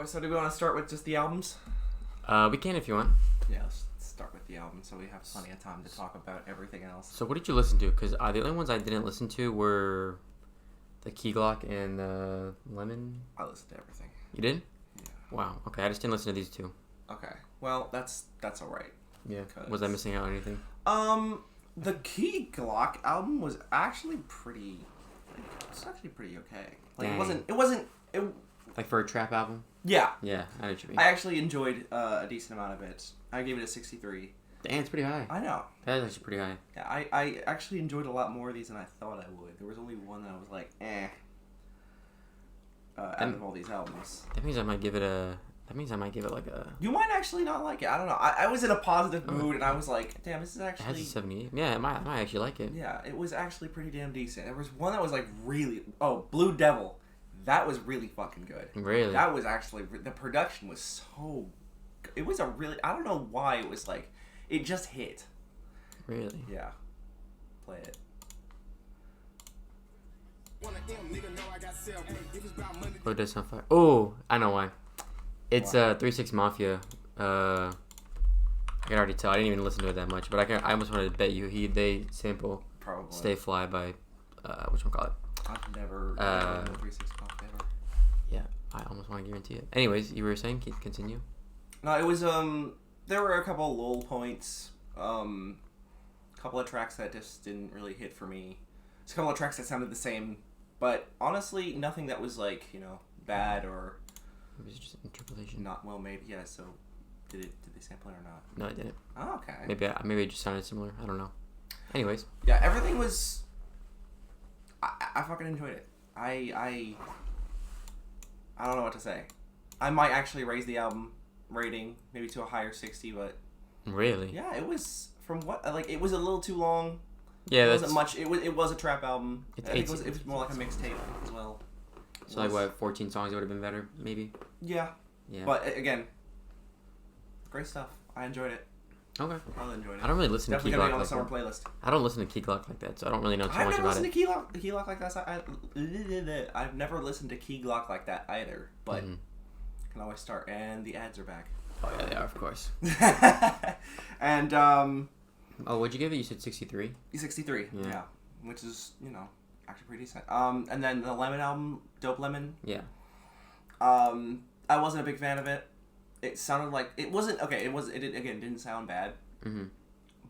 So do we want to start with just the albums? We can if you want. Yeah, let's start with the album so we have plenty of time to talk about everything else. So what did you listen to? Because the only ones I didn't listen to were the Key Glock and Lemon. I listened to everything. You did? Yeah. Wow. Okay, I just didn't listen to these two. Okay. Well, that's all right. Yeah. Was I missing out on anything? The Key Glock album was actually pretty. It's actually pretty okay. Like Dang. it wasn't. Like for a trap album? Yeah. Yeah, I know what you mean. I actually enjoyed a decent amount of it. I gave it a 63. Dang, it's pretty high. I know. That is actually pretty high. Yeah, I actually enjoyed a lot more of these than I thought I would. There was only one that I was like, out of all these albums. That means I might give it like a... You might actually not like it. I don't know. I was in a positive mood, and I was like, damn, this is actually... It has a 78. Yeah, I might actually like it. Yeah, it was actually pretty damn decent. There was one that was like really... Oh, Blue Devil. That was really fucking good. Really? That was actually... The production was so... It was a really... I don't know why it was like... It just hit. Really? Yeah. Play it. Oh, it does sound fire. Oh, I know why. It's 3-6 Mafia. I can already tell. I didn't even listen to it that much, but I almost wanted to bet you they sample Probably. Stay Fly by whatchamacallit. I've never heard 3-6 Mafia ever. Yeah, I almost want to guarantee it. Anyways, you were saying, continue. No, it was there were a couple of lull points, couple of tracks that just didn't really hit for me. There's a couple of tracks that sounded the same, but honestly, nothing that was like, bad or It was just interpolation. not well made. Yeah, so did they sample it or not? No, I didn't. Oh, okay. Maybe it just sounded similar. I don't know. Anyways. Yeah, everything was I fucking enjoyed it. I don't know what to say. I might actually raise the album rating maybe to a higher 60, but Really? yeah, it was from what it was a little too long. Yeah, it wasn't much. It was a trap album. It's I think it was more like a mixtape as well. So like what, 14 songs would have been better, maybe? Yeah. Yeah. But again, great stuff. I enjoyed it. Okay. I really enjoyed it. I don't really listen Definitely to Key gonna Glock be on the like summer that. playlist. I don't listen to Key Glock like that, so I don't really know too I've much never about listened it. to Key Glock like that. I've never listened to Key Glock like that either. But can always start. And the ads are back. Oh yeah, they are, of course. And Oh, what'd you give it? You said 63. 63. Yeah. Yeah. Which is actually pretty decent. And then the Lemon album, Dope Lemon. Yeah. I wasn't a big fan of it. It sounded like it wasn't okay. It didn't sound bad. Mm-hmm.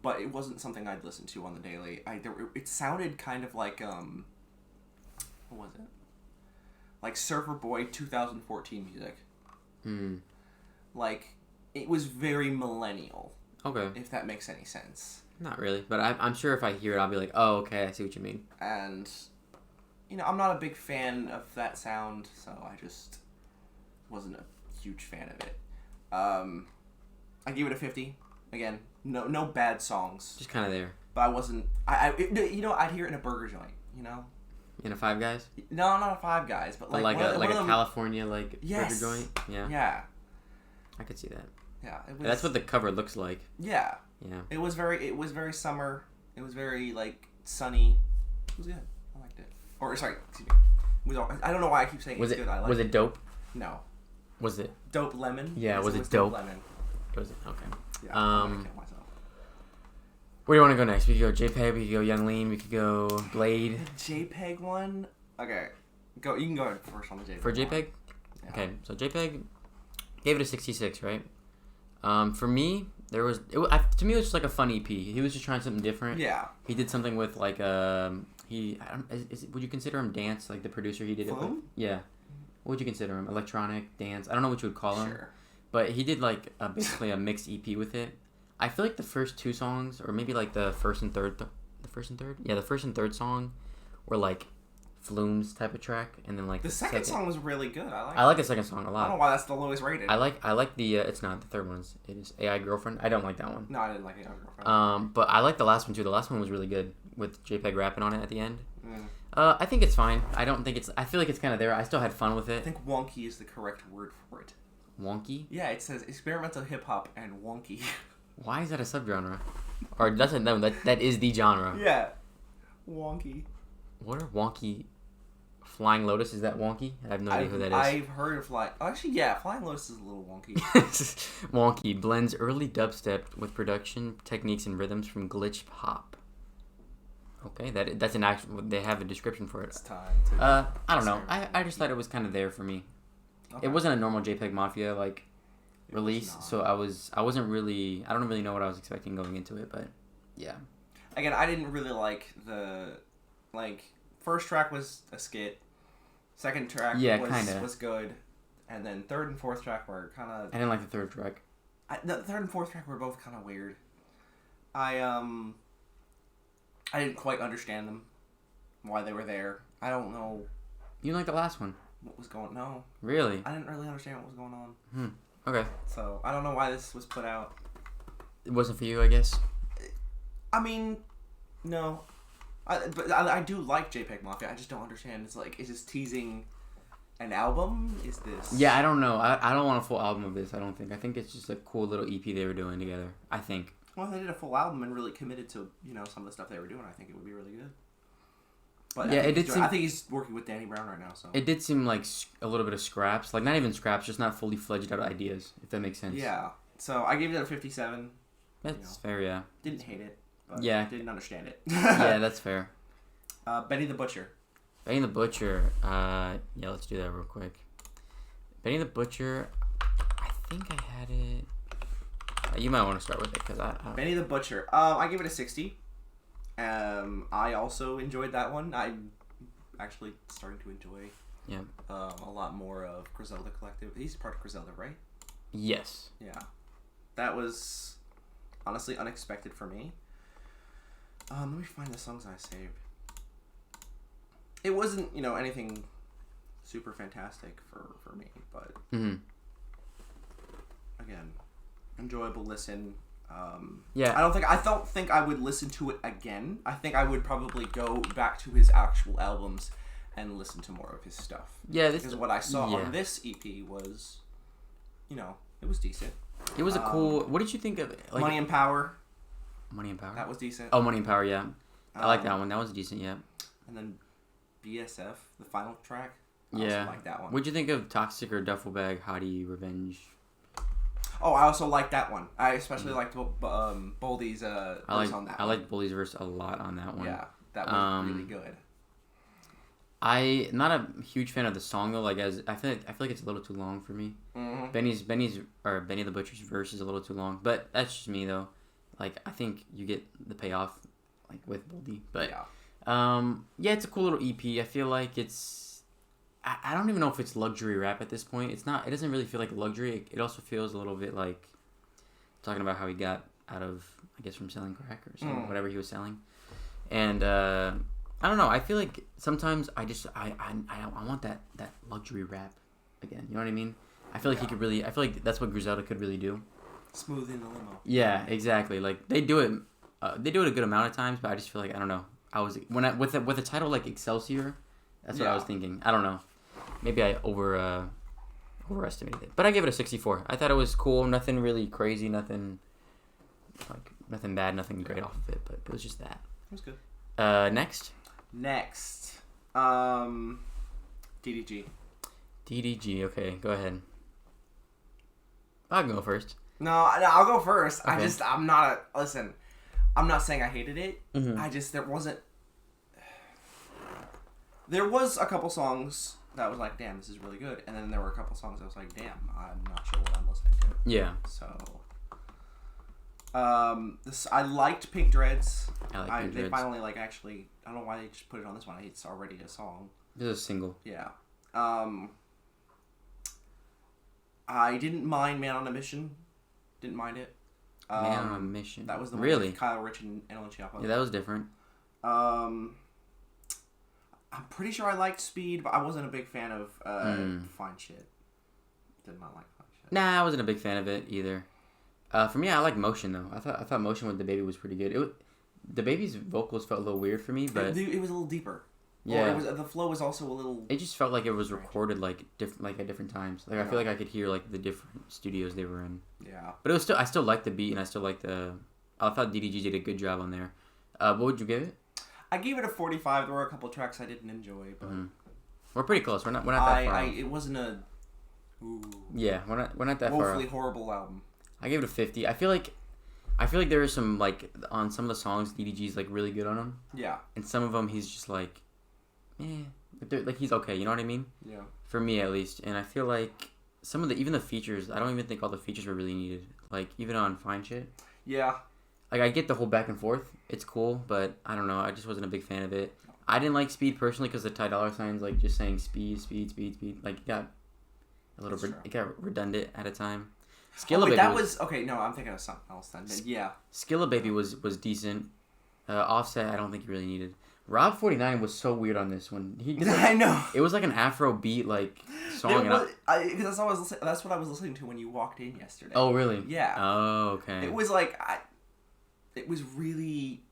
But it wasn't something I'd listen to on the daily. It sounded kind of like what was it? Like Surfer Boy 2014 music. Hmm. Like it was very millennial. Okay. If that makes any sense. Not really, but I'm sure if I hear it, I'll be like, oh, okay, I see what you mean. And I'm not a big fan of that sound, so I just wasn't a huge fan of it. I gave it a 50. Again, no bad songs. Just kind of there. But I wasn't. I'd hear it in a burger joint. In a Five Guys? No, not a Five Guys, but like a California yes. burger joint. Yeah. Yeah. I could see that. Yeah. It was, That's what the cover looks like. Yeah. Yeah. It was very summer. It was very sunny. It was good. I liked it. Or sorry, excuse me. I don't know why I keep saying it's good. I liked it. Was it dope? No. Was it? Dope Lemon? Yeah. Yes, Was it dope? Lemon. Was it? Okay. Yeah. I'm gonna kill myself. Where do you want to go next? We could go JPEG, we could go Young Lean, we could go Blade. The JPEG one? Okay. Go. You can go ahead first on the JPEG. For JPEG? one. Yeah. Okay, so JPEG gave it a 66, right? For me, to me it was just like a fun EP. He was just trying something different. Yeah. He did something with like would you consider him dance, like the producer he did it with? Flume? Yeah. What would you consider him? Electronic dance? I don't know what you would call him. Sure. But he did like basically a mixed EP with it. I feel like the first two songs, or maybe like the first and third. Yeah, the first and third song were like Flume's type of track, and then like the second song was really good. I like the second song a lot. I don't know why that's the lowest rated. I like the it's not the third one. It is AI Girlfriend. I don't like that one. No, I didn't like AI Girlfriend. But I like the last one too. The last one was really good with JPEG rapping on it at the end. Mm. I think it's fine. I feel like it's kind of there. I still had fun with it. I think wonky is the correct word for it. Wonky? Yeah, it says experimental hip hop and wonky. Why is that a subgenre? Or doesn't know that is the genre. Yeah, wonky. What are wonky Flying Lotus, is that wonky? I have no idea who that is. I've heard of Flying... Actually, yeah, Flying Lotus is a little wonky. Wonky blends early dubstep with production techniques and rhythms from glitch hop. Okay, that's an actual... They have a description for it. It's time to... I don't know. I just thought it was kind of there for me. Okay. It wasn't a normal JPEG Mafia, like, release, so I wasn't really... I don't really know what I was expecting going into it, but, yeah. Again, I didn't really like the... Like, first track was a skit. Second track was good. And then third and fourth track were kind of... I didn't like the third track. The third and fourth track were both kind of weird. I didn't quite understand them. Why they were there. I don't know. You didn't like the last one? What was going on? No. Really? I didn't really understand what was going on. Okay. So, I don't know why this was put out. It wasn't for you, I guess? I mean, no. But I do like JPEG Mafia. I just don't understand. It's like, is this teasing an album? Is this... Yeah, I don't know. I don't want a full album of this, I don't think. I think it's just a cool little EP they were doing together. I think. Well, if they did a full album and really committed to, some of the stuff they were doing, I think it would be really good. But yeah, I think he's working with Danny Brown right now, so... It did seem like a little bit of scraps. Like, not even scraps, just not fully fledged out ideas, if that makes sense. Yeah. So, I gave it a 57. That's fair, yeah. Didn't hate it, but didn't understand it. Yeah, that's fair. Benny the Butcher. Benny the Butcher. Yeah, let's do that real quick. Benny the Butcher, I think I had it... You might want to start with it, because I Benny the Butcher. I gave it a 60. I also enjoyed that one. I'm actually starting to enjoy a lot more of Griselda Collective. He's part of Griselda, right? Yes. Yeah. That was honestly unexpected for me. Let me find the songs I saved. It wasn't, anything super fantastic for me, but again, enjoyable listen. I don't think I would listen to it again. I think I would probably go back to his actual albums and listen to more of his stuff. Yeah, because what I saw on this EP was, it was decent. It was a cool... What did you think of it? Like, Money and Power. Money and Power? That was decent. Oh, Money and Power, yeah. I like that one. That was decent, yeah. And then BSF, the final track. I also like that one. What'd you think of Toxic or Duffel Bag Hottie Revenge? Oh, I also like that one. I especially liked Boldy's verse on that one. I liked Boldy's verse a lot on that one. Yeah, that was really good. I'm not a huge fan of the song though. Like, I feel like it's a little too long for me. Mm-hmm. Benny the Butcher's verse is a little too long, but that's just me though. Like, I think you get the payoff like with Boldy, but it's a cool little EP. I feel like it's... I don't even know if it's luxury rap at this point. It's not. It doesn't really feel like luxury. It also feels a little bit like talking about how he got out of, I guess, from selling crack or something, whatever he was selling. And I don't know. I feel like sometimes I want that luxury rap again. You know what I mean? I feel like he could really... I feel like that's what Griselda could really do. Smooth in the limo. Yeah, exactly. Like, they do it a good amount of times, but I just feel like, I don't know. With a title like Excelsior, that's what I was thinking. I don't know. Maybe I overestimated it. But I gave it a 64. I thought it was cool. Nothing really crazy. Nothing bad. Nothing great off of it. But it was just that. It was good. Next. DDG. DDG. Okay, go ahead. I can go first. No, I'll go first. Okay. I'm not saying I hated it. Mm-hmm. There was a couple songs that I was like, damn, this is really good. And then there were a couple songs I was like, damn, I'm not sure what I'm listening to. Yeah. So, I liked Pink Dreads. They finally, actually, I don't know why they just put it on this one. It's already a song. This is a single. Yeah. I didn't mind Man on a Mission. Didn't mind it. Man on a Mission. That was the one with Kyle Rich and Ellen Chiappa. Yeah, that was different. I'm pretty sure I liked Speed, but I wasn't a big fan of Fine Shit. Did not like Fine Shit. Nah, I wasn't a big fan of it either. For me, I like Motion though. I thought Motion with DaBaby was pretty good. The Baby's vocals felt a little weird for me, but it was a little deeper. Yeah, the flow was also a little... It just felt like it was recorded at different times. Like, I feel like I could hear the different studios they were in. Yeah. But it was I still liked the beat, and I still liked I thought DDG did a good job on there. What would you give it? I gave it a 45. There were a couple tracks I didn't enjoy, but We're pretty close. We're not that far. It wasn't a. Ooh, yeah, we're not that far. woefully horrible album. I gave it a 50. I feel like there is some like on some of the songs DDG's like really good on them. Yeah. And some of them he's just like, like he's okay. You know what I mean? Yeah. For me at least, and I feel like some of even the features. I don't even think all the features were really needed. Like even on Fine Shit. Yeah. Like I get the whole back and forth. It's cool, but I don't know. I just wasn't a big fan of it. I didn't like Speed personally because the Ty Dolla $ign's like just saying speed. Like it got a little it got redundant at a time. Skilla Baby. That was okay. No, I'm thinking of something else then. Yeah. Skilla Baby was decent. Offset, I don't think he really needed. Rob 49 was so weird on this one. I know. It was like an Afro beat like song. That's what I was listening to when you walked in yesterday. Oh really? Yeah. Oh okay. It was like it was really.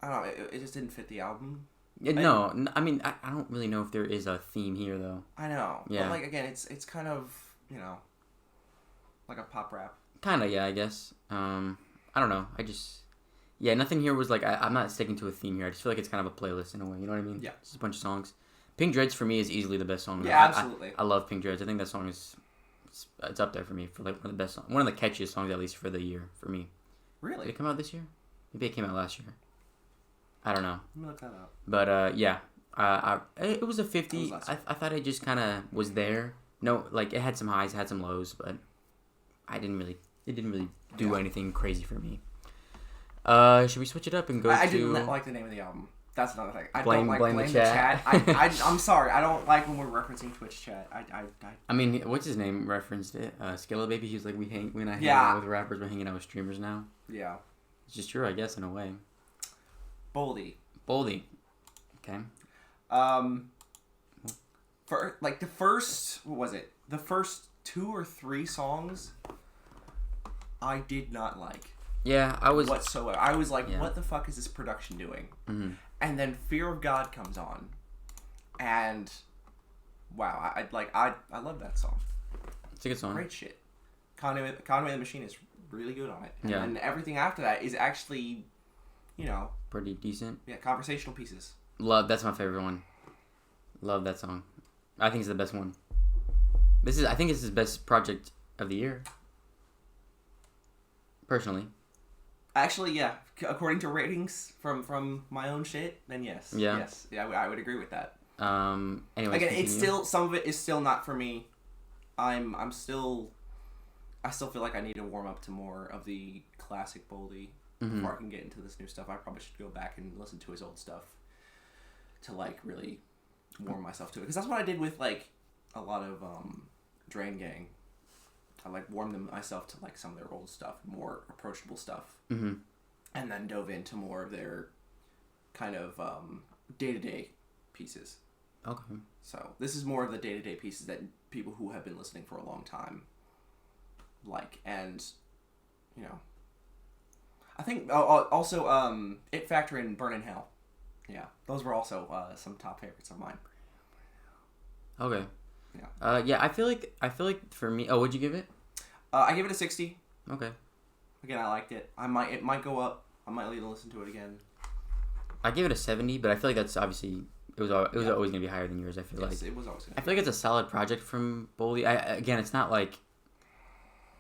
I don't know. It just didn't fit the album. No, I mean I don't really know if there is a theme here though. I know. Yeah. But like again, it's kind of like a pop rap. Kinda, yeah, I guess. I don't know. Nothing here was like I'm not sticking to a theme here. I just feel like it's kind of a playlist in a way. You know what I mean? Yeah. It's just a bunch of songs. Pink Dreads for me is easily the best song. Yeah, absolutely. I love Pink Dreads. I think that song it's up there for me for like one of the best songs, one of the catchiest songs at least for the year for me. Really? Did it come out this year? Maybe it came out last year. I don't know. Let me look that up. But yeah, it was a 50. I thought it just kind of was there. No, like it had some highs, it had some lows, but it didn't really do anything crazy for me. Should we switch it up and go I to... didn't like the name of the album. That's another thing. I blame don't like the chat. I'm sorry. I don't like when we're referencing Twitch chat. I mean, what's his name referenced it? Skilla Baby. He was like, we're not hanging out with rappers. We're hanging out with streamers now. Yeah. It's just true, I guess, in a way. Boldy. Okay. For like the first, what was it? The first 2 or 3 songs, I did not like. Yeah, I was whatsoever. I was like, what the fuck is this production doing? Mm-hmm. And then Fear of God comes on, and wow, I love that song. It's a good song. Great shit. Conway the Machine is really good on it. Yeah. And everything after that is actually, pretty decent. Yeah, conversational pieces. That's my favorite one. Love that song. I think it's the best one. I think it's his best project of the year. Personally. Actually, yeah. According to ratings from my own shit, then yes. Yeah. Yes. Yeah, I would agree with that. Anyways, again, it's still, some of it is still not for me. I still feel like I need to warm up to more of the classic Boldy before I can get into this new stuff. I probably should go back and listen to his old stuff to like really warm myself to it, because that's what I did with like a lot of Drain Gang. I like warmed myself to like some of their old stuff, more approachable stuff, and then dove into more of their kind of day-to-day pieces. Okay. So this is more of the day-to-day pieces that people who have been listening for a long time like, and I think also It Factor and Burn in Hell. Yeah, those were also some top favorites of mine. Okay. Yeah. Yeah, I feel like for me... Oh, what'd you give it? I gave it a 60. Okay. Again, I liked it. It might go up. I might need to listen to it again. I gave it a 70, but I feel like that's obviously... It was always going to be higher than yours, I feel like. Yes, it was always going to be. I feel like it's a solid project from Boldy. Again, it's not like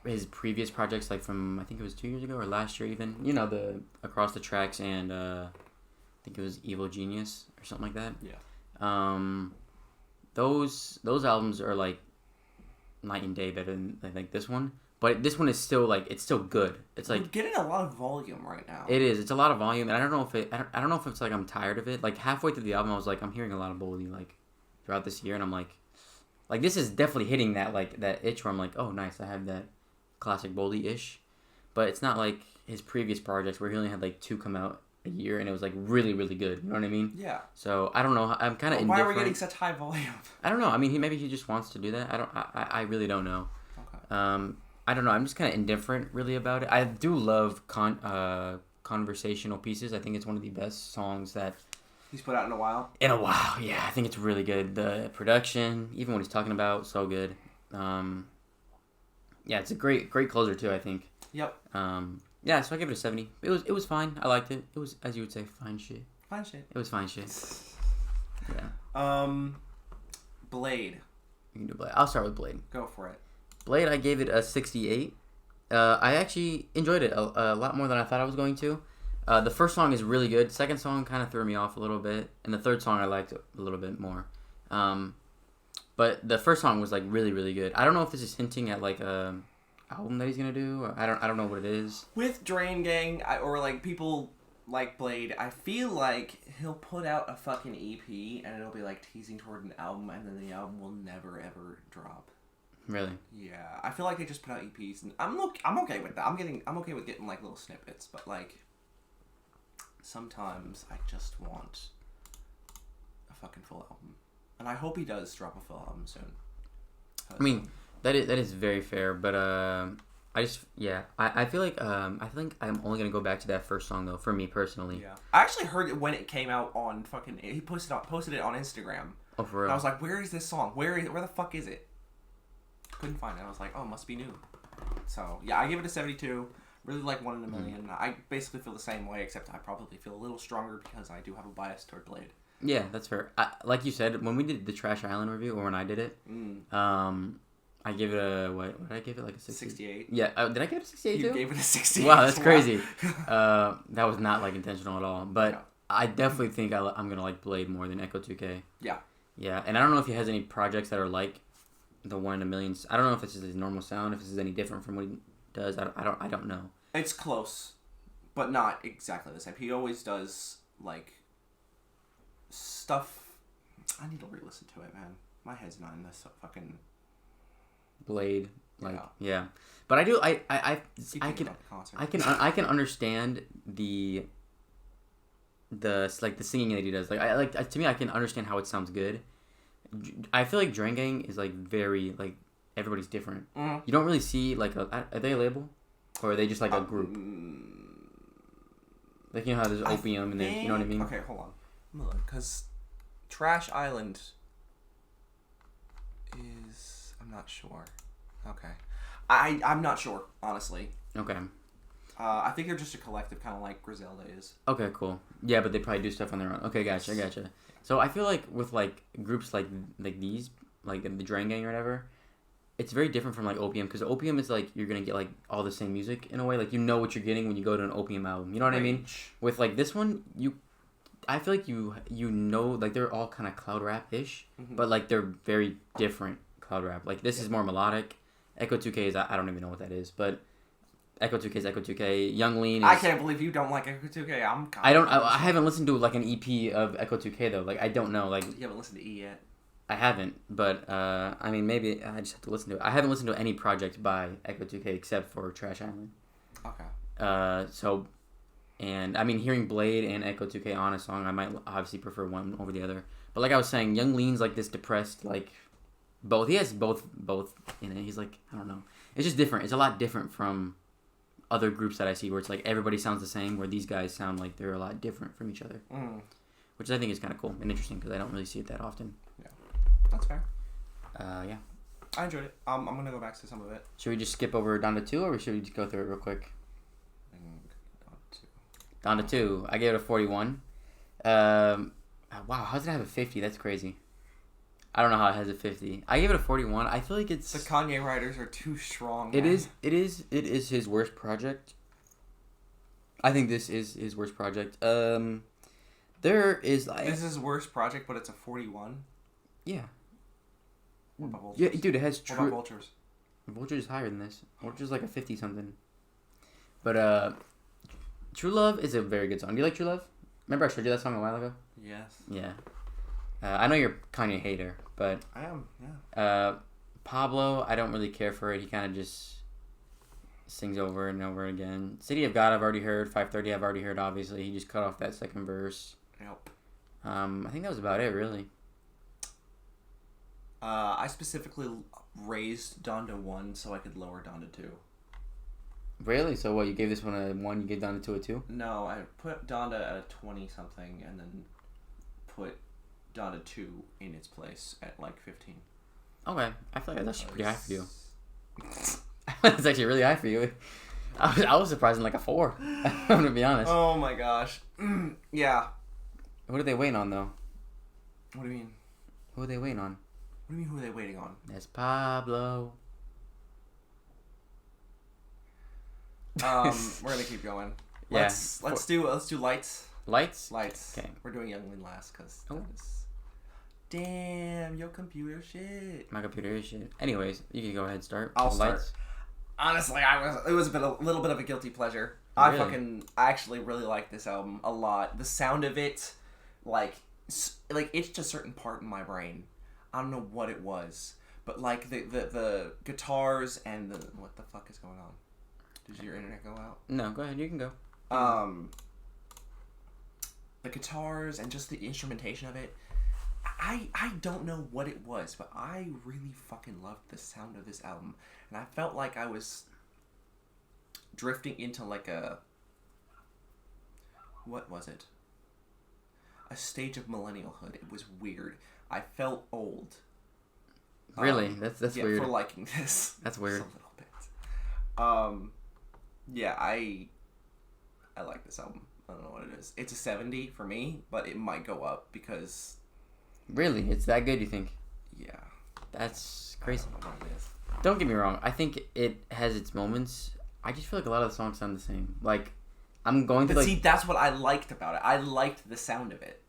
his previous projects, like from, I think it was 2 years ago or last year even. The Across the Tracks and I think it was Evil Genius or something like that. Yeah. Those albums are like night and day better than I think this one. But this one is still like, it's still good. It's like, we're getting a lot of volume right now. It is. It's a lot of volume, and I don't know if it's like I'm tired of it. Like halfway through the album, I was like, I'm hearing a lot of Boldy like throughout this year, and I'm like this is definitely hitting that itch where I'm like, oh nice, I have that classic Boldy ish. But it's not like his previous projects where he only had like 2 come out a year, and it was like really really good. You know what I mean? Yeah. So I don't know. I'm kind of indifferent. Why are we getting such high volume? I don't know. I mean, maybe he just wants to do that. I really don't know. Okay. I don't know. I'm just kind of indifferent, really, about it. I do love conversational pieces. I think it's one of the best songs that he's put out in a while. Yeah. I think it's really good. The production, even what he's talking about, so good. Yeah, it's a great closer too, I think. Yep. Yeah, so I give it a 70. It was fine. I liked it. It was, as you would say, fine shit. Fine shit. It was fine shit. Yeah. Blade. You can do Blade. I'll start with Blade. Go for it. Blade, I gave it a 68. I actually enjoyed it a lot more than I thought I was going to. The first song is really good. Second song kind of threw me off a little bit, and the third song I liked a little bit more. But the first song was like really, really good. I don't know if this is hinting at like a album that he's gonna do. Or I don't know what it is. With Drain Gang or like people like Blade, I feel like he'll put out a fucking EP and it'll be like teasing toward an album, and then the album will never ever drop. Really? Yeah, I feel like they just put out EPs, and I'm okay with that. I'm okay with getting like little snippets, but like sometimes I just want a fucking full album, and I hope he does drop a full album soon. I mean, that is very fair, but I feel like I think I'm only gonna go back to that first song though, for me personally. Yeah, I actually heard it when it came out on fucking. He posted it on Instagram. Oh, for real? And I was like, where is this song? Where the fuck is it? Couldn't find it. I was like, oh, it must be new. So yeah, I give it a 72. Really like 1 in a Million. I basically feel the same way, except I probably feel a little stronger because I do have a bias toward Blade. Yeah, that's fair. Like you said, when we did the Trash Island review, or when I did it, I gave it a what did I give it, like a 68? Yeah, did I give it a 68 too? You gave it a 68. Wow, that's crazy. That was not like intentional at all. But no. I definitely think I'm gonna like Blade more than Echo 2K. Yeah. Yeah, and I don't know if he has any projects that are like the 1 in a Million. I don't know if this is his normal sound, if this is any different from what he does. I don't know. It's close, but not exactly the same. He always does like stuff. I need to re-listen to it, man. My head's not in this fucking Blade. Like yeah. But I do. I can understand the singing that he does. To me, I can understand how it sounds good. I feel like Drain Gang is like very like everybody's different. Mm-hmm. You don't really see like are they a label, or are they just like a group? Like, you know how there's Opium and there's, you know what I mean? Okay, hold on. Because Trash Island is, I'm not sure. Okay, I'm not sure, honestly. Okay. I think they're just a collective, kind of like Griselda is. Okay, cool. Yeah, but they probably do stuff on their own. Okay, gotcha. So I feel like with like groups like these, like the Drain Gang or whatever, it's very different from like Opium, because Opium is like you're gonna get like all the same music in a way. Like, you know what you're getting when you go to an Opium album. You know what I mean? With like this one, I feel like you know, like they're all kind of cloud rap ish, but like they're very different cloud rap. Like this is more melodic. Echo 2K is I don't even know what that is, but Echo 2K is Echo 2K. Young Lean is... I can't believe you don't like Echo 2K. I haven't listened to like an EP of Echo 2K though. Like, I don't know. Like, you haven't listened to E yet. I haven't, but I mean, maybe I just have to listen to it. I haven't listened to any project by Echo 2K except for Trash Island. Okay. And I mean, hearing Blade and Echo 2K on a song, I might obviously prefer one over the other. But like I was saying, Young Lean's like this depressed, like both. He has both in it. He's like, I don't know. It's just different. It's a lot different from other groups that I see where it's like everybody sounds the same, where these guys sound like they're a lot different from each other. Which I think is kind of cool and interesting, because I don't really see it that often. Yeah, that's fair. Yeah. I enjoyed it. I'm going to go back to some of it. Should we just skip over down to 2, or should we just go through it real quick? Down to 2. I gave it a 41. Wow, how did it have a 50? That's crazy. I don't know how it has a 50. I gave it a 41. I feel like it's... The Kanye writers are too strong, man. It is his worst project. I think this is his worst project. There is like... This is his worst project, but it's a 41? Yeah. What about Vultures? Yeah, dude, it has... What about Vultures? Vultures is higher than this. Vultures is like a 50-something. But, True Love is a very good song. Do you like True Love? Remember I showed you that song a while ago? Yes. Yeah. I know you're a Kanye hater, but... I am, yeah. Pablo, I don't really care for it. He kind of just sings over and over again. City of God, I've already heard. 530, I've already heard, obviously. He just cut off that second verse. Yep. I think that was about it, really. I specifically raised Donda 1 so I could lower Donda 2. Really? So what, you gave this one a 1, you gave Donda 2 a 2? No, I put Donda at a 20-something and then put Donda 2 in its place at like 15. Okay. I feel like that's actually pretty high for you. That's actually really high for you. I was surprised in like a 4. I'm going to be honest. Oh my gosh. Yeah. What are they waiting on, though? What do you mean? Who are they waiting on? do you mean, who are they waiting on? That's Pablo. We're gonna keep going. Let's do lights. Lights. Okay. We're doing Young Lean last because. Oh. Damn, your computer shit. My computer is shit. Anyways, you can go ahead and start. I'll start. Honestly, it was a little bit of a guilty pleasure. Really? I actually really like this album a lot. The sound of it, like itched a certain part in my brain. I don't know what it was, but like the guitars and the what the fuck is going on? Did your internet go out? No, go ahead. You can go. The guitars and just the instrumentation of it. I don't know what it was, but I really fucking loved the sound of this album. And I felt like I was drifting into like a... What was it? A stage of millennialhood. It was weird. I felt old. Really? That's weird. For liking this. That's weird. Just a little bit. Yeah, I like this album. I don't know what it is. It's a 70 for me, but it might go up because... Really? It's that good, you think? Yeah. That's crazy. I don't know what it is. Don't get me wrong. I think it has its moments. I just feel like a lot of the songs sound the same. Like, I'm going to But like... see, that's what I liked about it. I liked the sound of it.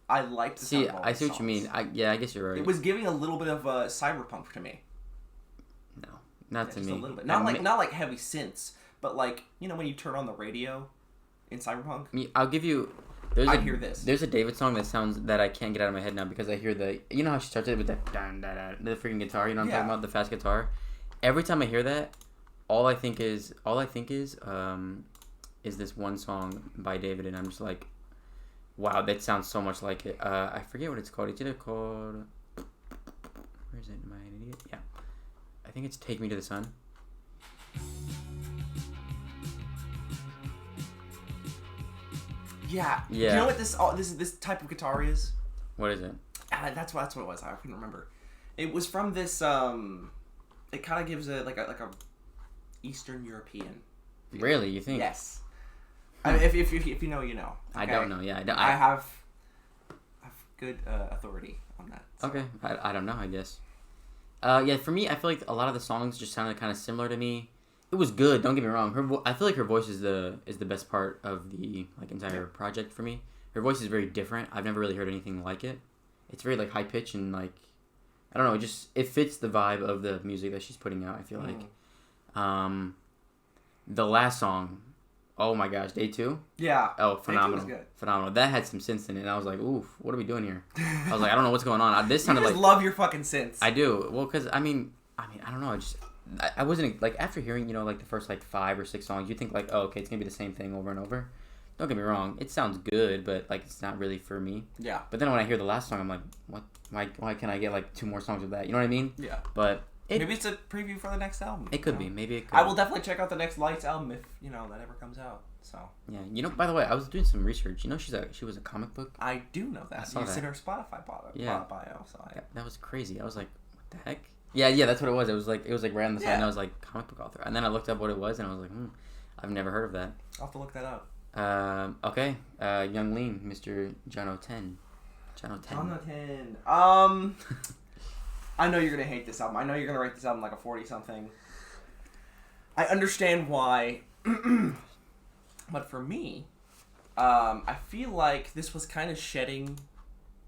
I liked the sound of all I the see what you songs. mean. I guess you're right. It was giving a little bit of cyberpunk to me. No, not to Just me. a little bit. Not like heavy synths, but like, you know when you turn on the radio in cyberpunk? I'll give you... I hear this. There's a David song that I can't get out of my head now because I hear the... You know how she starts it with the freaking guitar? You know what I'm talking about? The fast guitar. Every time I hear that, all I think is this one song by David, and I'm just like, wow, that sounds so much like it. I forget what it's called. It's either called... Where is it? Am I an idiot? Yeah. I think it's Take Me to the Sun. Yeah. Yeah. You know what this type of guitar is? What is it? That's what it was. I couldn't remember. It was from this. It kind of gives a like a Eastern European feel. Really? You think? Yes. I mean, if you know, you know. Okay? I don't know. Yeah, I have good authority on that. So. Okay. I don't know. I guess. Yeah. For me, I feel like a lot of the songs just sounded kind of similar to me. It was good. Don't get me wrong. I feel like her voice is the best part of the like entire project for me. Her voice is very different. I've never really heard anything like it. It's very like high pitch and like I don't know. It fits the vibe of the music that she's putting out. I feel like. The last song, oh my gosh, Day 2? Yeah. Oh, phenomenal. Day 2 was good. Phenomenal. That had some synths in it, and I was like, oof, what are we doing here? I was like, I don't know what's going on. This sounded you like... just love your fucking synths. I do. Well, because, I mean, I don't know. I wasn't, like, after hearing, you know, like, the first, like, 5 or 6 songs, you think, like, oh, okay, it's going to be the same thing over and over. Don't get me wrong. It sounds good, but, like, it's not really for me. Yeah. But then when I hear the last song, I'm like, what? Why can't I get, like, 2 more songs of that? You know what I mean? Yeah. But... Maybe it's a preview for the next album. It could be. Maybe it could. I will definitely check out the next Lights album if, you know, that ever comes out. So. Yeah. You know, by the way, I was doing some research. You know she was a comic book? I do know that. I saw It's that. in her Spotify bio. So That was crazy. I was like, what the heck? Yeah, that's what it was. It was like right on the side, and I was like, comic book author. And then I looked up what it was, and I was like, I've never heard of that. I'll have to look that up. Okay. Young Lean, Mr. John 10. John 10. I know you're going to hate this album. I know you're going to rate this album like a 40-something. I understand why. But for me, I feel like this was kind of shedding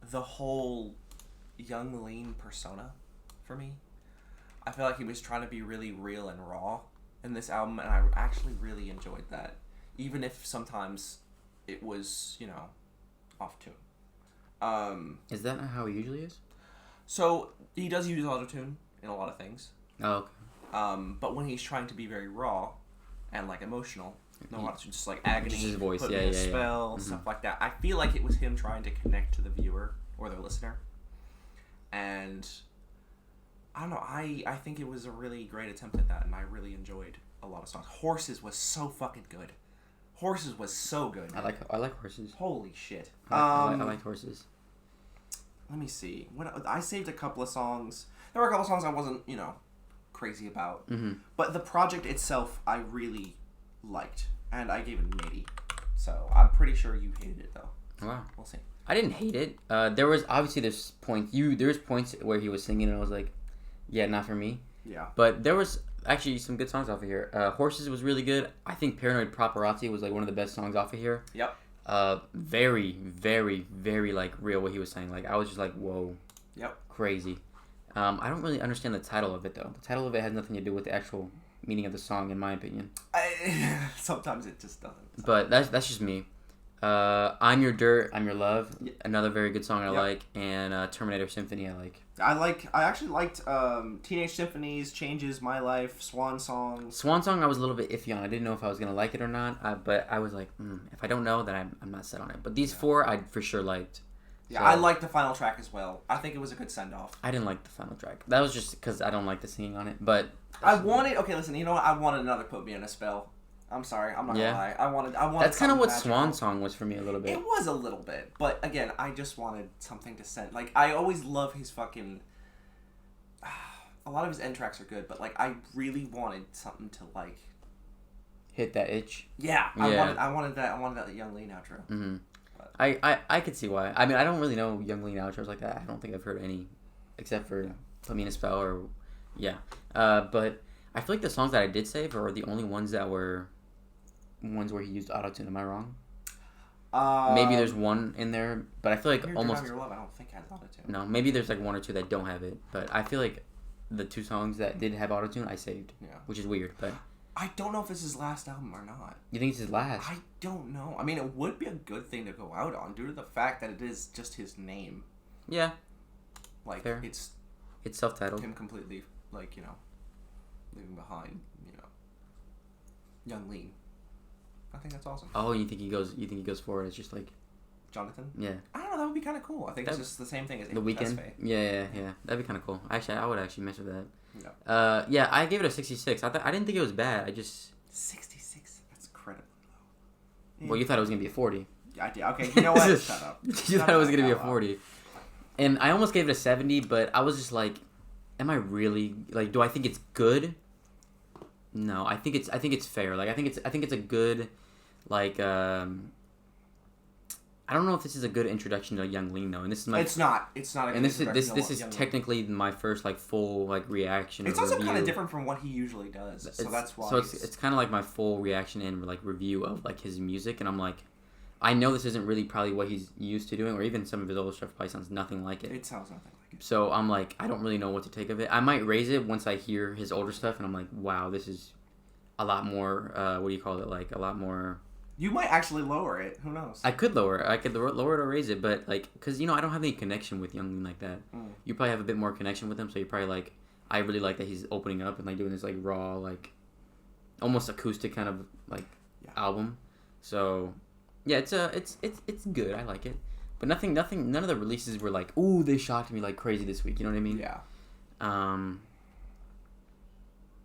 the whole Young Lean persona for me. I feel like he was trying to be really real and raw in this album, and I actually really enjoyed that. Even if sometimes it was, you know, off tune. Is that not how he usually is? So, he does use autotune in a lot of things. Oh, okay. But when he's trying to be very raw and, like, emotional, no autotune, just, like, agony, just his voice, put me in a spell, stuff like that. I feel like it was him trying to connect to the viewer or the listener. And, I don't know, I think it was a really great attempt at that, and I really enjoyed a lot of songs. Horses was so fucking good. Horses was so good. I like horses. Holy shit. I like horses. Let me see. I saved a couple of songs. There were a couple of songs I wasn't, you know, crazy about. Mm-hmm. But the project itself, I really liked. And I gave it an 80. So, I'm pretty sure you hated it, though. Wow. We'll see. I didn't hate it. There was obviously there's points where he was singing and I was like, yeah, not for me. Yeah. But there was actually some good songs off of here. Horses was really good. I think Paranoid Paparazzi was like one of the best songs off of here. Yep. Very, very, very like real what he was saying. Like I was just like, whoa. Yep. Crazy. I don't really understand the title of it though. The title of it has nothing to do with the actual meaning of the song, in my opinion. Sometimes it just doesn't. But that's just me. I'm Your Dirt, I'm Your Love. Yep. Another very good song I like. And Terminator Symphony I like. I actually liked Teenage Symphonies, Changes, My Life, Swan Song. Swan Song I was a little bit iffy on. I didn't know if I was going to like it or not. But I was like, if I don't know, then I'm not set on it. But these four I for sure liked. Yeah, so, I liked the final track as well. I think it was a good send-off. I didn't like the final track. That was just because I don't like the singing on it. But okay, listen, you know what? I wanted another Put Me in a Spell. I'm sorry, I'm not gonna lie. I wanted. That's kind of what magical. Swan Song was for me a little bit. It was a little bit, but again, I just wanted something to send. Like, I always love his fucking. A lot of his end tracks are good, but like, I really wanted something to like. Hit that itch. Yeah, I wanted that Young Lean outro. Mm-hmm. I could see why. I mean, I don't really know Young Lean outros like that. I don't think I've heard any, except for Put Me in a Spell or, yeah. But I feel like the songs that I did save are the only ones that were ones where he used autotune. Am I wrong? Maybe there's one in there, but I feel like almost. Your Love, I don't think has autotune. No, maybe there's like one or two that don't have it, but I feel like the two songs that did have autotune I saved. Yeah. Which is weird, but. I don't know if this is his last album or not. You think it's his last? I don't know. I mean, it would be a good thing to go out on due to the fact that it is just his name. Yeah. Like, fair. It's self-titled. Him completely, like, leaving behind, Young Lean. I think that's awesome. Oh, you think he goes forward? It's just like Jonathan? Yeah. I don't know, that would be kind of cool. I think it's just the same thing as The Weeknd. Yeah. That'd be kind of cool. Actually, I would actually mess with that. No. Yeah, I gave it a 66. I didn't think it was bad. I just 66. That's incredibly low. Well, you thought it was gonna be a 40. Yeah, I did. Okay, you know what? Shut up. You thought it was gonna be a 40. And I almost gave it a 70, but I was just like, am I really like? Do I think it's good? No, I think it's fair. Like I think it's a good, like I don't know if this is a good introduction to Young Lean though, and this is my. It's not. It's not a good introduction. And this is Young technically my first like full like reaction. It's also kind of different from what he usually does, so that's why. So it's kind of like my full reaction and like review of like his music, and I'm like, I know this isn't really probably what he's used to doing, or even some of his older stuff probably sounds nothing like it. It sounds nothing like it. So I'm like, I don't really know what to take of it. I might raise it once I hear his older stuff, and I'm like, wow, this is a lot more. What do you call it? Like a lot more. You might actually lower it. Who knows? I could lower it. I could lower it or raise it, but like, cause I don't have any connection with Young Lean like that. You probably have a bit more connection with him, so you're probably like, I really like that he's opening up and like doing this like raw, like, almost acoustic kind of like album. So, yeah, it's good. I like it, but none of the releases were like, ooh, they shocked me like crazy this week. You know what I mean? Yeah.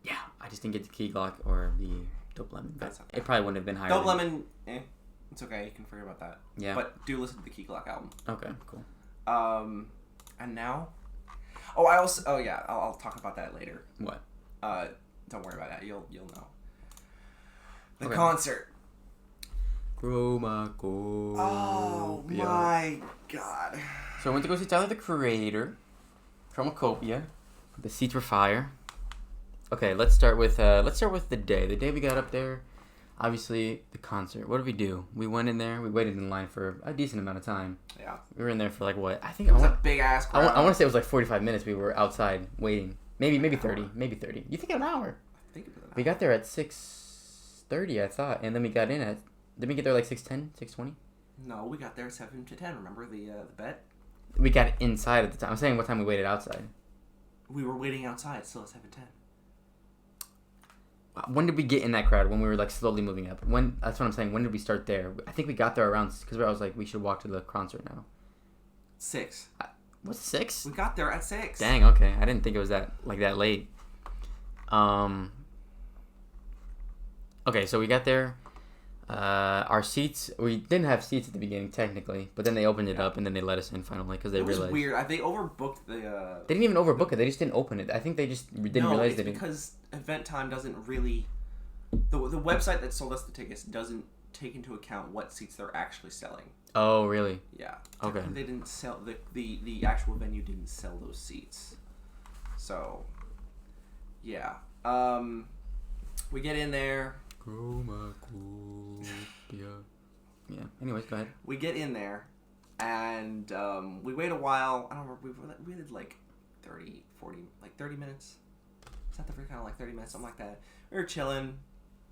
Yeah, I just didn't get the Key Glock or the Dope Lemon. That's okay. It probably wouldn't have been higher. Dope Lemon, it's okay. You can forget about that. Yeah. But do listen to the Key Glock album. Okay, cool. And now, I'll talk about that later. What? Don't worry about that. You'll know. The Okay. concert. CHROMAKOPIA. Oh my god. So I went to go see Tyler the Creator CHROMAKOPIA. The seats were fire. Okay, let's start with the day. The day we got up there, obviously the concert. What did we do? We went in there. We waited in line for a decent amount of time. Yeah. We were in there for like what? I think it was a big ass crowd. I want to say it was like 45 minutes. We were outside waiting. Maybe 30. Maybe 30. You think an hour? I think it was an hour. We got there at 6:30, I thought, and then we got in at. Did we get there like 6:10, 6:20? No, we got there at 7 to 10. Remember the bet? We got inside at the time. I'm saying what time we waited outside. We were waiting outside still at 7:10. When did we get in that crowd? When we were like slowly moving up? When? That's what I'm saying. When did we start there? I think we got there around because I was like, we should walk to the concert now. 6. What's 6? We got there at 6. Dang. Okay, I didn't think it was that late. Okay, so we got there. Our seats, we didn't have seats at the beginning technically, but then they opened it up and then they let us in finally because they realized. It was weird. They overbooked the. They didn't even overbook it. They just didn't open it. I think they just didn't realize they didn't. Because event time doesn't really. The website that sold us the tickets doesn't take into account what seats they're actually selling. Oh, really? Yeah. Okay. They didn't sell the actual venue didn't sell those seats. So, yeah. We get in there. CHROMAKOPIA. Yeah. Anyways, go ahead. We get in there, and we wait a while. I don't remember. We did like 30 minutes. Is that the kind of like 30 minutes, something like that? We were chilling,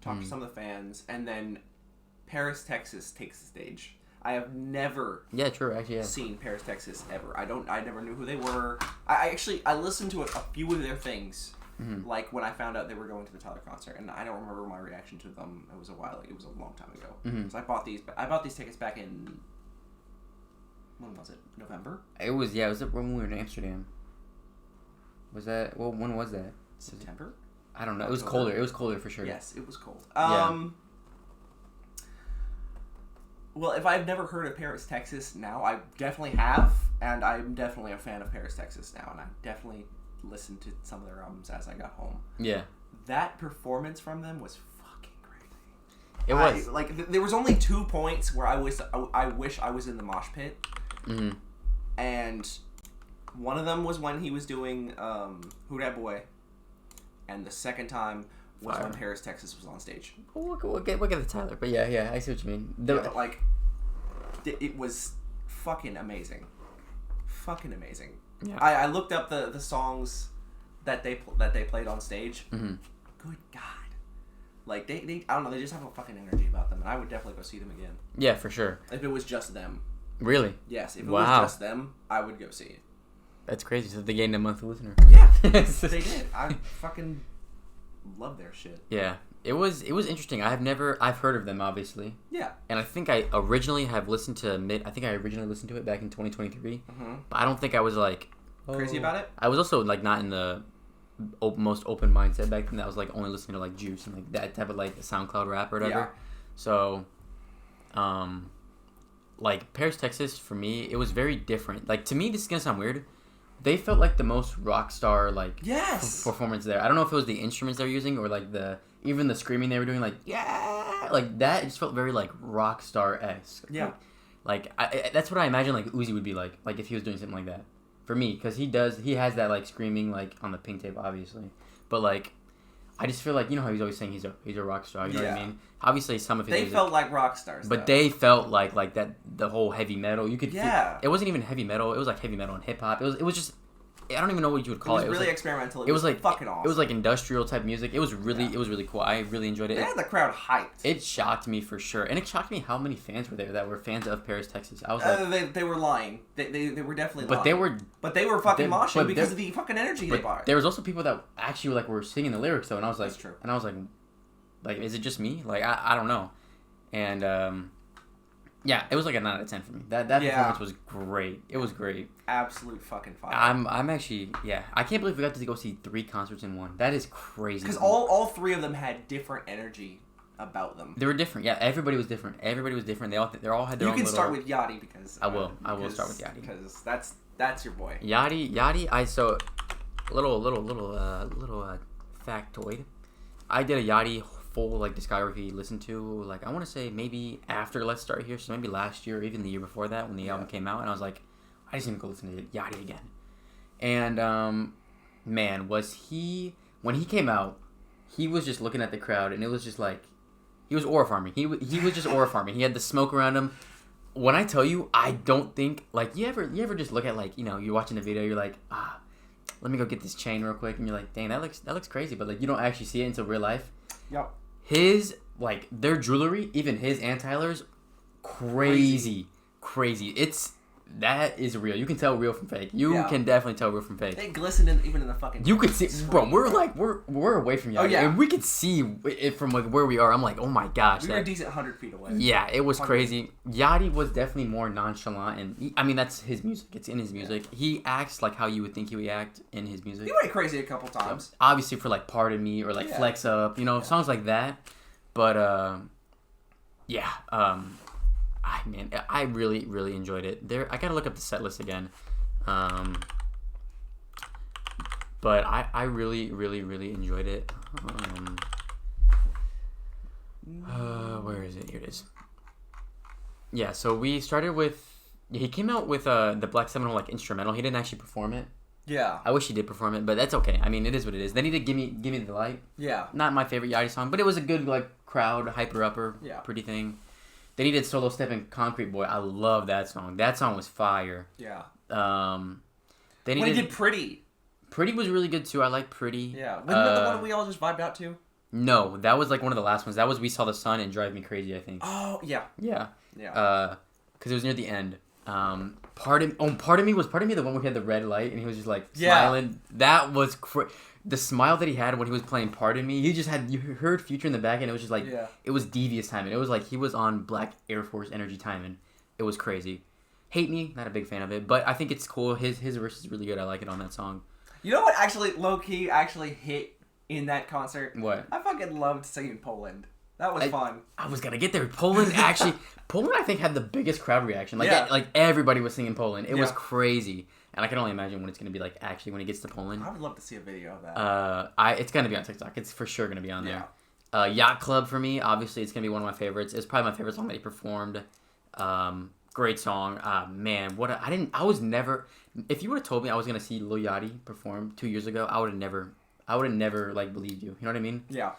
talking to some of the fans, and then Paris, Texas takes the stage. I have never seen Paris, Texas ever. I never knew who they were. I listened to a few of their things, like when I found out they were going to the Tyler concert, and I don't remember my reaction to them. It was a long time ago. So I bought these tickets back in, when was it? November? It was when we were in Amsterdam. Was that, well, when was that? September? I don't know. It was colder. It was colder for sure. Yes, it was cold. Yeah. Well, if I've never heard of Paris, Texas now, I definitely have, and I'm definitely a fan of Paris, Texas now, and I definitely listened to some of their albums as I got home. Yeah. That performance from them was fucking crazy. It was. There was only 2 points where I wish I was in the mosh pit. And one of them was when he was doing Who Dat Boy, and the second time was when Paris, Texas was on stage. We'll get to Tyler, but yeah, I see what you mean. It was fucking amazing. Fucking amazing. Yeah. I looked up the songs that they played on stage. Good God. Like, they I don't know, they just have a fucking energy about them, and I would definitely go see them again. Yeah, for sure. If it was just them. Really? Yes, if it was just them, I would go see it. That's crazy. So they gained a monthly listener. Yeah, they did. I fucking love their shit. Yeah, it was interesting. I've heard of them, obviously. Yeah. And I think I originally listened to it back in 2023. But I don't think I was like crazy about it. I was also like not in the most open mindset back then. I was like only listening to like Juice and like that type of like SoundCloud rap or whatever. Yeah. So, like Paris, Texas for me, it was very different. Like to me, this is gonna sound weird. They felt like the most rock star like performance there. I don't know if it was the instruments they were using or like even the screaming they were doing, like like that. It just felt very like rock star esque. Yeah. Like that's what I imagine like Uzi would be like if he was doing something like that. For me, because he has that like screaming like on the pink tape, obviously, but like I just feel like, you know how he's always saying he's a rock star. You know what I mean? Obviously, some of his music, felt like rock stars, but they felt like that. The whole heavy metal, you could feel, it wasn't even heavy metal. It was like heavy metal and hip hop. It was just, I don't even know what you would call it. It was really experimental. It was like fucking awesome. It was like industrial type music. It was really cool. I really enjoyed it. They had the crowd hyped. It shocked me for sure, and it shocked me how many fans were there that were fans of Paris, Texas. I was like, they were lying. They were definitely lying. They were fucking moshing because of the fucking energy they brought. There was also people that actually like were singing the lyrics though, and I was like, that's true. And I was like, is it just me? Like I don't know, and yeah, it was like a 9 out of 10 for me. That performance was great. It was great. Absolute fucking fire. I'm actually, I can't believe we got to go see 3 concerts in one. That is crazy. Because all 3 of them had different energy about them. They were different. Yeah, everybody was different. They all had their own. You can start with Yachty because I will start with Yachty because that's your boy. Yachty. Little factoid. I did a Yachty full like discography listen to, like I want to say maybe after Let's Start Here, so maybe last year or even the year before that when the album came out, and I was like, I just need to go listen to Yachty again. And man, when he came out, he was just looking at the crowd, and it was just like he was aura farming. He was just aura farming. He had the smoke around him. When I tell you, I don't think like you ever just look at like, you know, you're watching the video, you're like, let me go get this chain real quick, and you're like, dang, that looks crazy, but like you don't actually see it until real life. Yep. His, like, their jewelry, even his and Tyler's, crazy. That is real. You can tell real from fake. You can definitely tell real from fake. They glisten even in the fucking... You could see... Bro, we're away from Yachty. And we could see it from, like, where we are. I'm like, oh my gosh. We were a decent 100 feet away. Yeah, it was crazy. Yachty was definitely more nonchalant. And, I mean, that's his music. It's in his music. Yeah. He acts like how you would think he would act in his music. He went crazy a couple times. So, obviously for, like, Pardon Me or, like, Flex Up. You know, songs like that. But, man, I really, really enjoyed it. I gotta look up the set list again. But I really, really, really enjoyed it. Where is it? Here it is. Yeah, so we started with... He came out with the Black Seminole like instrumental. He didn't actually perform it. Yeah. I wish he did perform it, but that's okay. I mean, it is what it is. Then he did Give Me the Light. Yeah. Not my favorite Yachty song, but it was a good like crowd hyper-upper, pretty thing. Then he did Solo Step in Concrete Boy. I love that song. That song was fire. Yeah. Then he did Pretty. Pretty was really good too. I like Pretty. Yeah. Wasn't that the one we all just vibed out to? No, that was like one of the last ones. That was We Saw the Sun and Drive Me Crazy, I think. Oh, yeah. Yeah. Yeah. Because it was near the end. Part of Me the one where he had the red light and he was just like smiling. That was the smile that he had when he was playing Pardon Me. He just had, you heard Future in the back and it was just like, it was devious timing. It was like he was on Black Air Force energy timing. It was crazy. Hate Me, not a big fan of it, but I think it's cool. His verse is really good. I like it on that song. You know what actually, low-key, actually hit in that concert? What? I fucking loved singing Poland. That was fun. I was gonna get there. Poland I think had the biggest crowd reaction. Like everybody was singing Poland. It was crazy, and I can only imagine what it's gonna be like actually when he gets to Poland. I would love to see a video of that. It's gonna be on TikTok. It's for sure gonna be on there. Yacht Club for me, obviously, it's gonna be one of my favorites. It's probably my favorite song that he performed. Great song. Man, I was never. If you would have told me I was gonna see Lil Yachty perform 2 years ago, I would have never like believed you. You know what I mean? Yeah.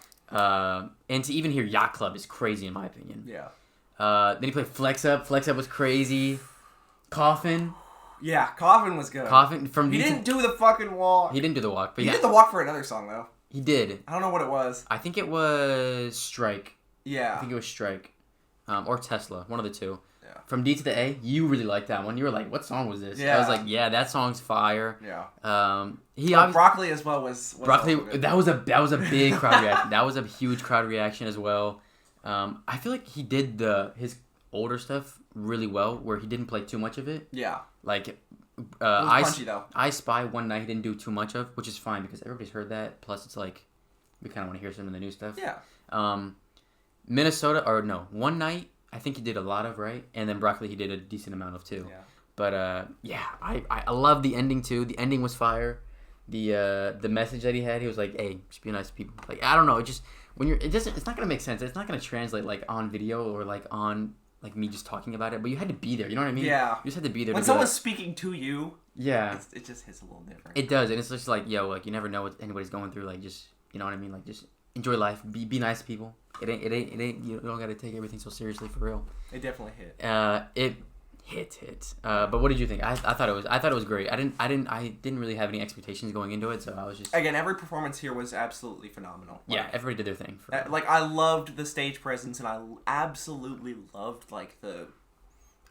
And to even hear Yacht Club is crazy in my opinion. Yeah. Then he played Flex Up. Flex Up was crazy. Coffin. Yeah, Coffin was good. Coffin from. He didn't do the fucking walk. He didn't do the walk, but he did the walk for another song though. He did. I don't know what it was. I think it was Strike. Yeah. I think it was Strike, or Tesla. One of the two. Yeah. From D to the A, you really liked that one. You were like, "What song was this?" Yeah. I was like, "Yeah, that song's fire." Yeah. Broccoli as well was Broccoli. That was a big crowd reaction. That was a huge crowd reaction as well. I feel like he did his older stuff really well, where he didn't play too much of it. Yeah. Like, it was punchy, though. I Spy One Night he didn't do too much of, which is fine because everybody's heard that. Plus, it's like we kind of want to hear some of the new stuff. Yeah. One Night. I think he did a lot of, right? And then Broccoli he did a decent amount of too. Yeah. But I love the ending too. The ending was fire. The message that he had, he was like, "Hey, just be nice to people." Like, I don't know, it just it's not gonna make sense. It's not gonna translate like on video or like on like me just talking about it. But you had to be there. You know what I mean? Yeah. You just had to be there. When someone's speaking to you, yeah, it just hits a little different. It does, and it's just like, yo, like you never know what anybody's going through. Like, just you know what I mean? Like, just enjoy life. Be nice to people. It ain't. You don't gotta take everything so seriously for real. It definitely hit. It hit. But what did you think? I thought it was great. I didn't really have any expectations going into it, so I was just. Again, every performance here was absolutely phenomenal. Yeah, everybody did their thing. Like I loved the stage presence, and I absolutely loved like the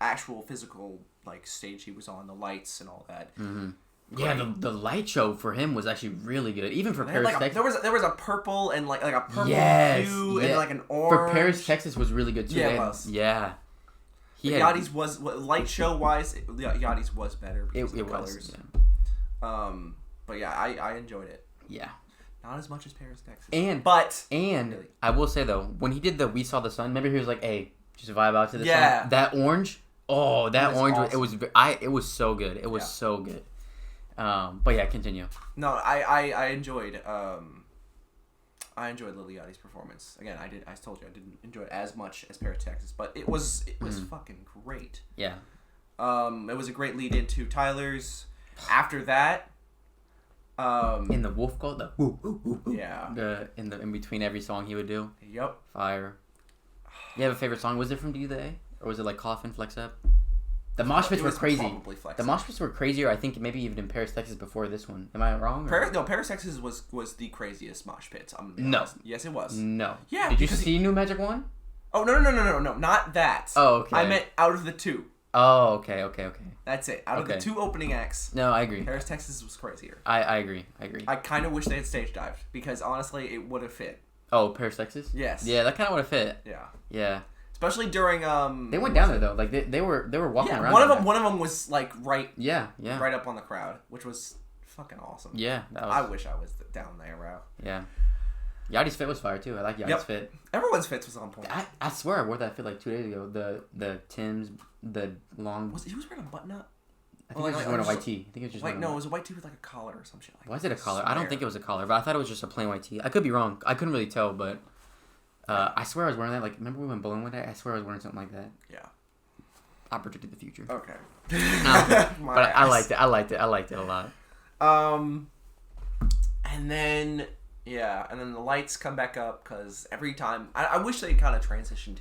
actual physical like stage he was on, the lights and all that. Mm-hmm. Yeah, the light show for him was actually really good, even for Paris, Texas. There was a purple and like a purple hue and like an orange. For Paris, Texas was really good too. Yeah, it was. Yeah. Yachty's was light show wise. Yachty's was better because of the colors. Yeah. But yeah, I enjoyed it. Yeah. Not as much as Paris, Texas. And I will say though, when he did the We Saw the Sun, remember he was like, "Hey, just vibe out to this song." That orange. Oh, that orange. Awesome. It was so good. It was so good. But yeah, continue. No, I enjoyed Lil Yachty's performance. Again, I told you I didn't enjoy it as much as Paris, Texas, but it was fucking great. Yeah. It was a great lead into Tyler's. After that, in the Wolf Call, the woo, woo, woo, woo. Yeah. In between every song he would do. Yep. Fire. You have a favorite song? Was it from D to the A, or was it like Coffin, Flex Up? The mosh pits were crazy. The mosh pits were crazier, I think, maybe even in Paris, Texas before this one. Am I wrong? Paris, Texas was the craziest mosh pits. No. Yes, it was. No. Yeah. Did you see New Magic 1? Oh, no, not that. Oh, okay. I meant out of the two. Oh, okay. That's it. Out of the two opening acts. No, I agree. Paris, Texas was crazier. I agree. I kind of wish they had stage dived because honestly, it would have fit. Oh, Paris, Texas? Yes. Yeah, that kind of would have fit. Yeah. Yeah. Especially during They went down there though. Like they were walking around. One of them was like right. Yeah. Right up on the crowd, which was fucking awesome. Yeah. I wish I was down there, bro. Yeah. Yachty's fit was fire too. I like Yachty's fit. Everyone's fits was on point. I swear I wore that fit like 2 days ago. The Tim's, the long. He was wearing a button up? I think he was just wearing a white tee. I think it was just it was a white tee with like a collar or some shit. Was it a collar? I don't think it was a collar, but I thought it was just a plain white tee. I could be wrong. I couldn't really tell, but I swear I was wearing that. Like, remember we went bowling one day? I swear I was wearing something like that. Yeah. I predicted the future. Okay. But I liked it. I liked it a lot. And then the lights come back up because every time I wish they kind of transitioned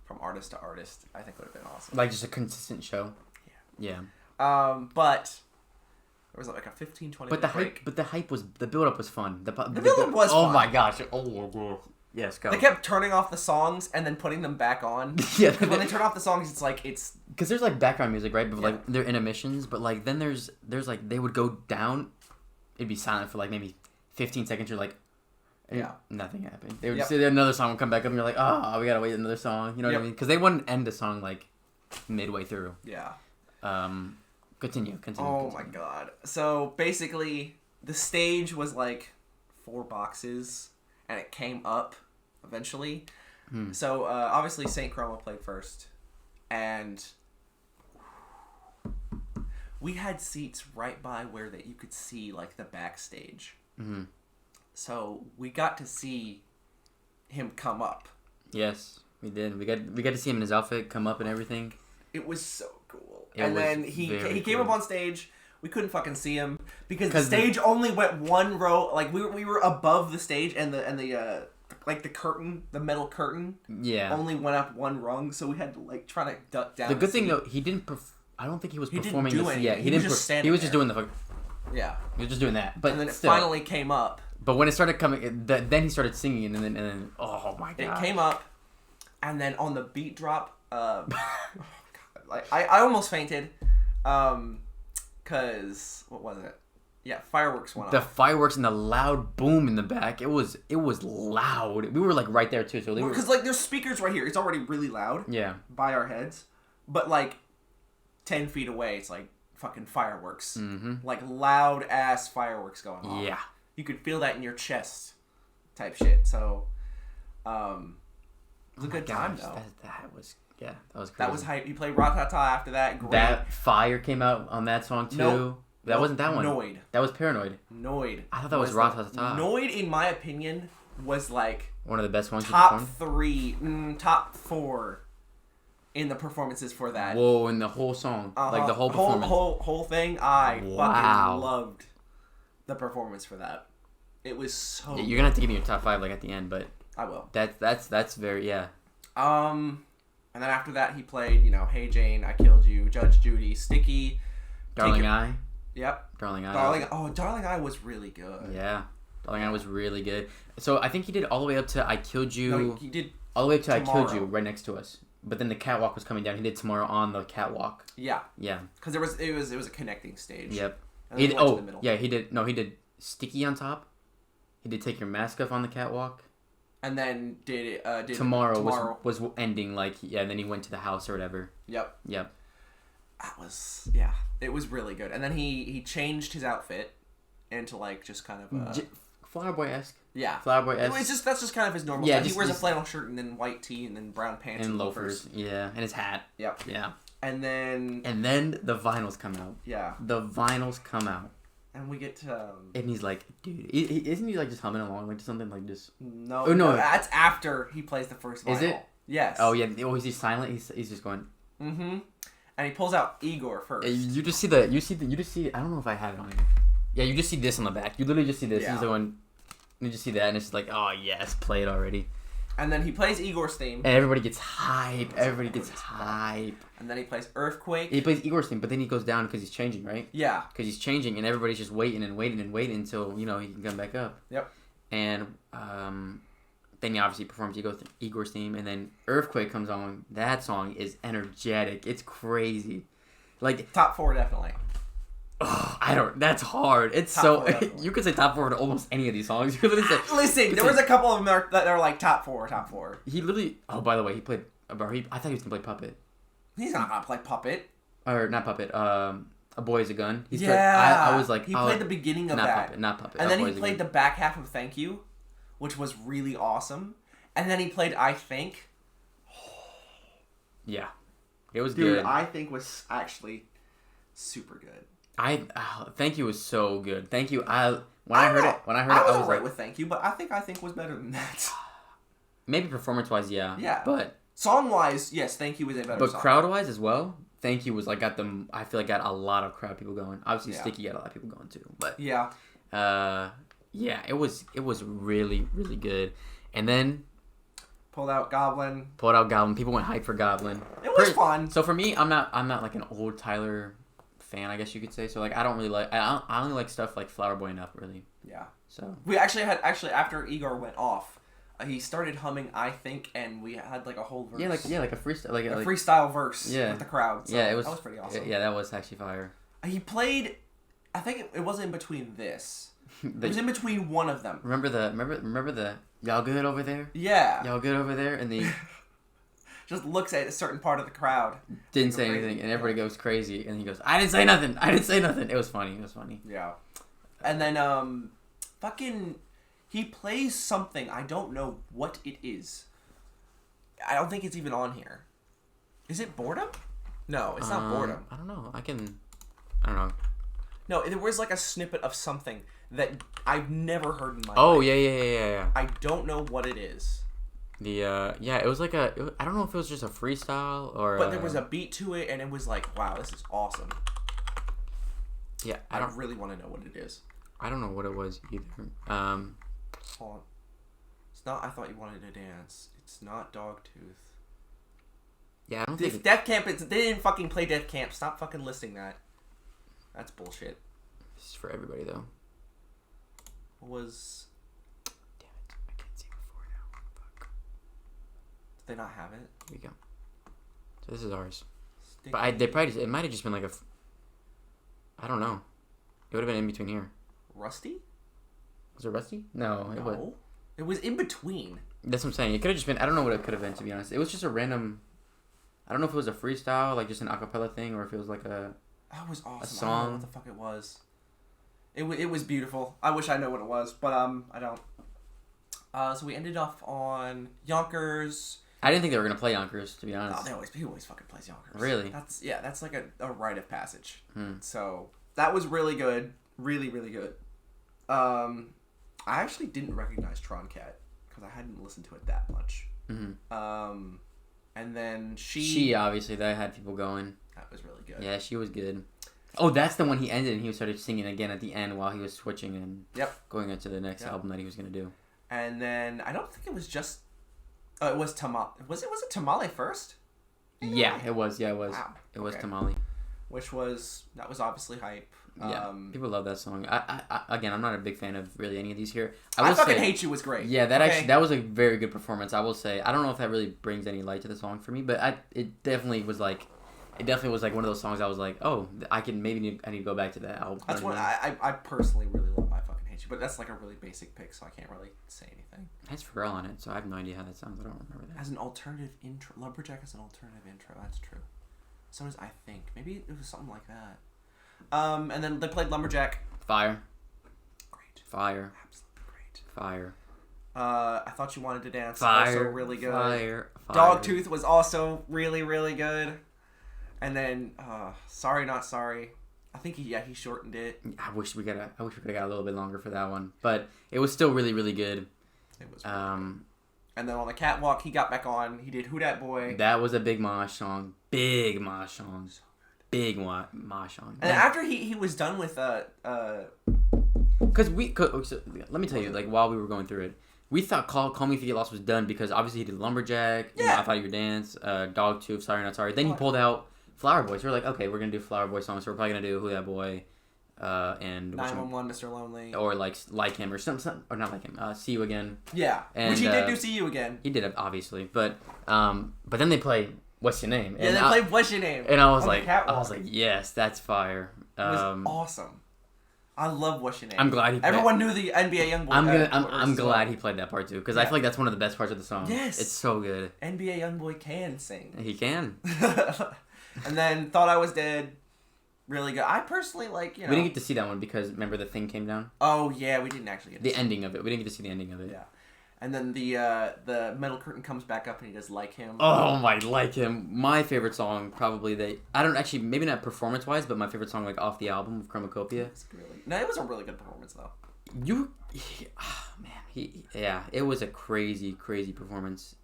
from artist to artist. I think would have been awesome. Like just a consistent show. Yeah. But there was like a 15-20 minute break. The build up was fun. The build up was fun. fun. Oh my gosh. Oh, yes, go. They kept turning off the songs and then putting them back on. Yeah. When they turn off the songs, it's like because there's like background music, right? But like they're intermissions. But like then there's like they would go down. It'd be silent for like maybe 15 seconds. You're like, nothing happened. They would say another song would come back up, and you're like, oh, we gotta wait another song. You know what I mean? Because they wouldn't end the song like midway through. Yeah. Continue. Oh my god. So basically, the stage was like 4 boxes, and it came up eventually. So obviously St. Chroma played first, and we had seats right by where that you could see like the backstage. Mm-hmm. So we got to see him come up. Yes, we did. We got to see him in his outfit come up and everything. It was so cool. And then he came up on stage. We couldn't fucking see him because the stage only went one row. Like we were above the stage, and the like the curtain, the metal curtain, only went up one rung. So we had to like try to duck down. The good thing though, he didn't. I don't think he was performing this yet. He was just doing the. Yeah. He was just doing that. But and then still, it finally came up. But when it started coming, then he started singing, and then oh my god! It came up, and then on the beat drop, oh god, like I almost fainted, cause what was it? Yeah, fireworks went off. The fireworks and the loud boom in the back. It was loud. We were like right there too. So because like there's speakers right here. It's already really loud. Yeah. By our heads, but like 10 feet away, it's like fucking fireworks. Mm-hmm. Like loud ass fireworks going off. Yeah. You could feel that in your chest, type shit. So, it was a good time though. That was crazy. That was hype. He played Ratata after that. Great. That fire came out on that song too. Nope. That wasn't that one. Noid. That was Paranoid. Noid. I thought that was Ratata. Noid, in my opinion, was like one of the best ones. Top 4 in the performances for that. Whoa! In the whole song, like the whole performance, whole thing. I fucking loved the performance for that. It was so. Yeah, you're gonna have to give me your top 5 like at the end, but I will. That's very And then after that, he played Hey Jane, I Killed You, Judge Judy, Sticky, Darling Eye. Yep. Darling Eye. Darling Eye was really good. Yeah, Darling Eye was really good. So I think he did all the way up to I Killed You. No, he did all the way up to Tomorrow. I Killed You right next to us. But then the catwalk was coming down. He did Tomorrow on the catwalk. Yeah. Yeah. Because it was a connecting stage. Yep. And then to the middle. Yeah. He did Sticky on top. He did Take Your Mask Off on the catwalk. And then did Tomorrow was ending and then he went to the house or whatever. Yep. That was it was really good. And then he changed his outfit into like just kind of Flower Boy-esque. Yeah. Flower Boy-esque. That's just kind of his normal stuff. He wears a flannel shirt and then white tee and then brown pants and loafers. Yeah, and his hat. Yep. Yeah. And then the vinyls come out. Yeah. The vinyls come out. And we get to and he's like, dude, isn't he like just humming along like something like this? No. Oh no, that's after he plays the first vinyl. Is it? Yes. Oh yeah. Oh, is he silent? He's just going. Mm-hmm. And he pulls out Igor first. You just see. I don't know if I have it on here. Yeah, you just see this on the back. You literally just see this. Yeah. He's going. You just see that, and it's just like, oh yes, play it already. And then he plays Igor's theme. And everybody gets hype. Everybody gets hype. And then he plays Earthquake. He plays Igor's theme, but then he goes down because he's changing, right? Yeah. Because he's changing, and everybody's just waiting until he can come back up. Yep. And then he obviously performs Igor's theme, and then Earthquake comes on. That song is energetic. It's crazy. Like top 4 definitely. Oh, that's hard. It's top 4, you could say top 4 to almost any of these songs. You could literally say, listen, there was a couple of them that are like top 4. He literally. Oh, by the way, he played. I thought he was gonna play Puppet. He's not gonna play Puppet. Or not Puppet. A Boy Is a Gun. I was like, he played the beginning of that. Not Puppet. And then he played the back half of Thank You, which was really awesome. And then he played I Think. Yeah, it was good. Dude, I Think was actually super good. Thank You was so good. Thank You. When I heard it, I was right like, with Thank You, but I think was better than that. maybe performance-wise, yeah. Yeah. But song-wise, yes, Thank You was a better but song. crowd-wise as well, Thank You was like got them. I feel like got a lot of crowd people going. Obviously, Yeah. Sticky got a lot of people going too. But Yeah. yeah, it was really really good. And then Pulled out Goblin. People went hype for Goblin. It was fun. So for me, I'm not like an old Tyler fan, I guess you could say. So like I don't really like. I only like stuff like Flower Boy and Up, really. Yeah. So We actually after Igor went off, he started humming I Think, and we had like a whole verse. like a freestyle, like a freestyle verse with the crowd. So yeah, it was. That was pretty awesome. Yeah, that was actually fire. He played. I think it wasn't in between this. It was in between one of them. Remember the y'all good over there? Yeah. Y'all good over there? And the just looks at a certain part of the crowd. didn't say anything, and everybody goes crazy, and he goes, I didn't say nothing. It was funny. Yeah. And then fucking he plays something. I don't know what it is. I don't think it's even on here. Is it Boredom? No, it's not Boredom. I don't know. I don't know. No, there was like a snippet of something that I've never heard in my life. Oh, yeah. I don't know what it is. It was like I don't know if it was just a freestyle or. But there was a beat to it, and it was like, wow, this is awesome. Yeah, I don't really want to know what it is. I don't know what it was either. Hold on. It's not I Thought You Wanted to Dance. It's not Dogtooth. Yeah, I don't think. Death Camp, they didn't fucking play Death Camp. Stop fucking listing that. That's bullshit. This is for everybody though. What was... Damn it, I can't see before now. Fuck. Did they not have it? Here we go. So this is ours. Sticky. But it might have just been like I don't know. It would have been in between here. Rusty? Was it Rusty? No, it was. It was in between. That's what I'm saying. It could have just been. I don't know what it could have been, to be honest. It was just a random. I don't know if it was a freestyle, like just an acapella thing, or if it was like a. That was awesome. A song. I don't know what the fuck it was. It was beautiful. I wish I knew what it was, but I don't. So we ended off on Yonkers. I didn't think they were gonna play Yonkers, to be honest. No, he always fucking plays Yonkers. Really? That's like a rite of passage. So that was really good, really really good. I actually didn't recognize Tron Cat because I hadn't listened to it that much. Mm-hmm. And then she obviously that had people going. That was really good. Yeah, she was good. Oh, that's the one he ended and he started singing again at the end while he was switching and going into the next album that he was gonna do. And then I don't think it was just. It was Tamale. Was it Tamale first? Yeah, it was. Yeah, it was. Wow. It was Tamale. That was obviously hype. Yeah, people love that song. I again, I'm not a big fan of really any of these here. I Fucking Hate You was great. Yeah, that was a very good performance. I will say. I don't know if that really brings any light to the song for me, but it definitely was like one of those songs I was like, oh, I need to go back to that album. That's what I personally really love. I Fucking Hate You, but that's like a really basic pick, so I can't really say anything. It has Pharrell on it, so I have no idea how that sounds. I don't remember that. As an alternative intro, Lumberjack as an alternative intro. That's true. So does I Think. Maybe it was something like that. And then they played Lumberjack. Fire. Great. Fire. Absolutely great. Fire. I Thought You Wanted to Dance. Fire. Also really good. Fire. Dogtooth was also really, really good. And then Sorry Not Sorry. I think he shortened it. I wish we could have got a little bit longer for that one, but it was still really, really good. It was. Really good. And then on the catwalk, he got back on. He did Who Dat Boy. That was a big mosh song. Big mosh song. Big mosh song. And after he was done with so let me tell you, like while we were going through it, we thought Call Me If You Get Lost was done because obviously he did Lumberjack. Yeah. I Thought You Would Dance. Dogtooth. Sorry Not Sorry. Then he pulled out Flower Boy. So we're like, okay, we're gonna do Flower Boy songs. So we're probably gonna do Who Dat Boy. And 911, Mr. Lonely, or like him, or some, or not like him. See You Again. Yeah, and, which he did do. See You Again. He did, obviously, but then they play What's Your Name? And they played What's Your Name? And I was like, yes, that's fire. It was awesome. I love What's Your Name. I'm glad he. Everyone knew the NBA YoungBoy. I'm glad he played that part too, because I feel like that's one of the best parts of the song. Yes, it's so good. NBA YoungBoy can sing. He can. And then Thought I Was Dead. Really good. I personally like, We didn't get to see that one because remember the thing came down? Oh yeah, we didn't actually get to the ending of it. We didn't get to see the ending of it. Yeah. And then the metal curtain comes back up and he does Like Him. Oh my, Like Him. My favorite song probably I don't actually, maybe not performance wise, but my favorite song like off the album of CHROMAKOPIA. No, it was a really good performance though. It was a crazy performance.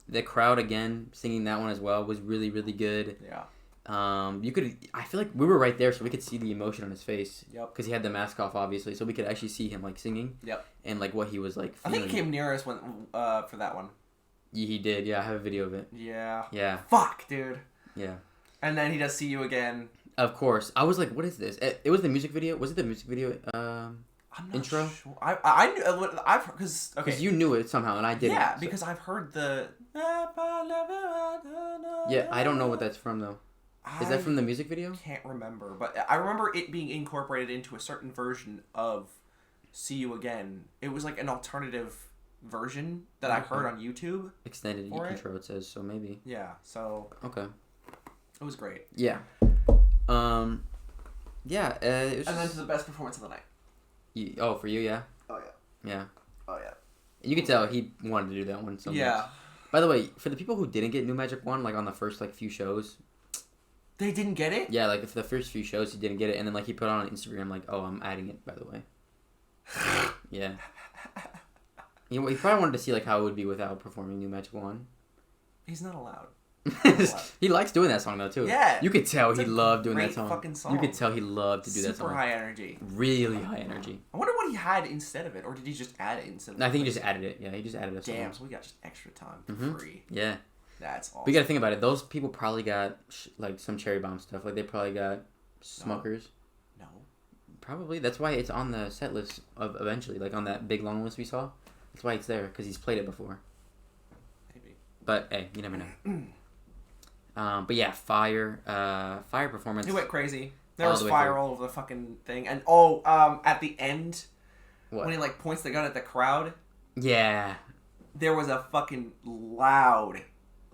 The crowd again singing that one as well was really good. Yeah. I feel like we were right there, so we could see the emotion on his face. Yep. Because he had the mask off, obviously, so we could actually see him like singing. Yep. And like what he was like I feeling. think he came near us for that one. He did. Yeah, I have a video of it. Yeah. Yeah. Fuck, dude. Yeah. And then he does "See You Again." Of course, I was like, "What is this?" It was the music video. Was it the music video? I'm not intro. Sure. I knew I've because Because you knew it somehow and I didn't. Yeah, so. because I've heard the. Yeah, I don't know what that's from though. Is that from the music video? Can't remember, but I remember it being incorporated into a certain version of "See You Again." It was like an alternative version that I heard on YouTube. Extended intro, it says, so maybe. Yeah. So. Okay. It was great. Yeah. Yeah. It was and then to the best performance of the night. Oh, for you, yeah. Oh yeah. Yeah. Oh yeah. You could tell he wanted to do that one so much. By the way, for the people who didn't get New Magic One, like on the first like few shows, they didn't get it. Yeah, like for the first few shows, he didn't get it, and then like he put on Instagram like, "Oh, I'm adding it, by the way." Yeah. He probably wanted to see like how it would be without performing New Magic One. He's not allowed. He likes doing that song though too. Yeah. You could tell he loved doing that song. Fucking song. You could tell he loved to do that song. Super high energy. Really high energy. I wonder what he had instead of it, or did he just add it instead of it? I think he just added it. Yeah, he just added a song. Damn, so we got just extra time for free. Yeah. That's awesome. But you gotta think about it. Those people probably got like some Cherry Bomb stuff. Like they probably got Smuckers. No. Probably. That's why it's on the set list of eventually, like on that big long list we saw. That's why it's there, because he's played it before. Maybe. But hey, you never know. But yeah, fire performance. He went crazy. There was fire all over the fucking thing, and at the end, when he like points the gun at the crowd. Yeah. There was a fucking loud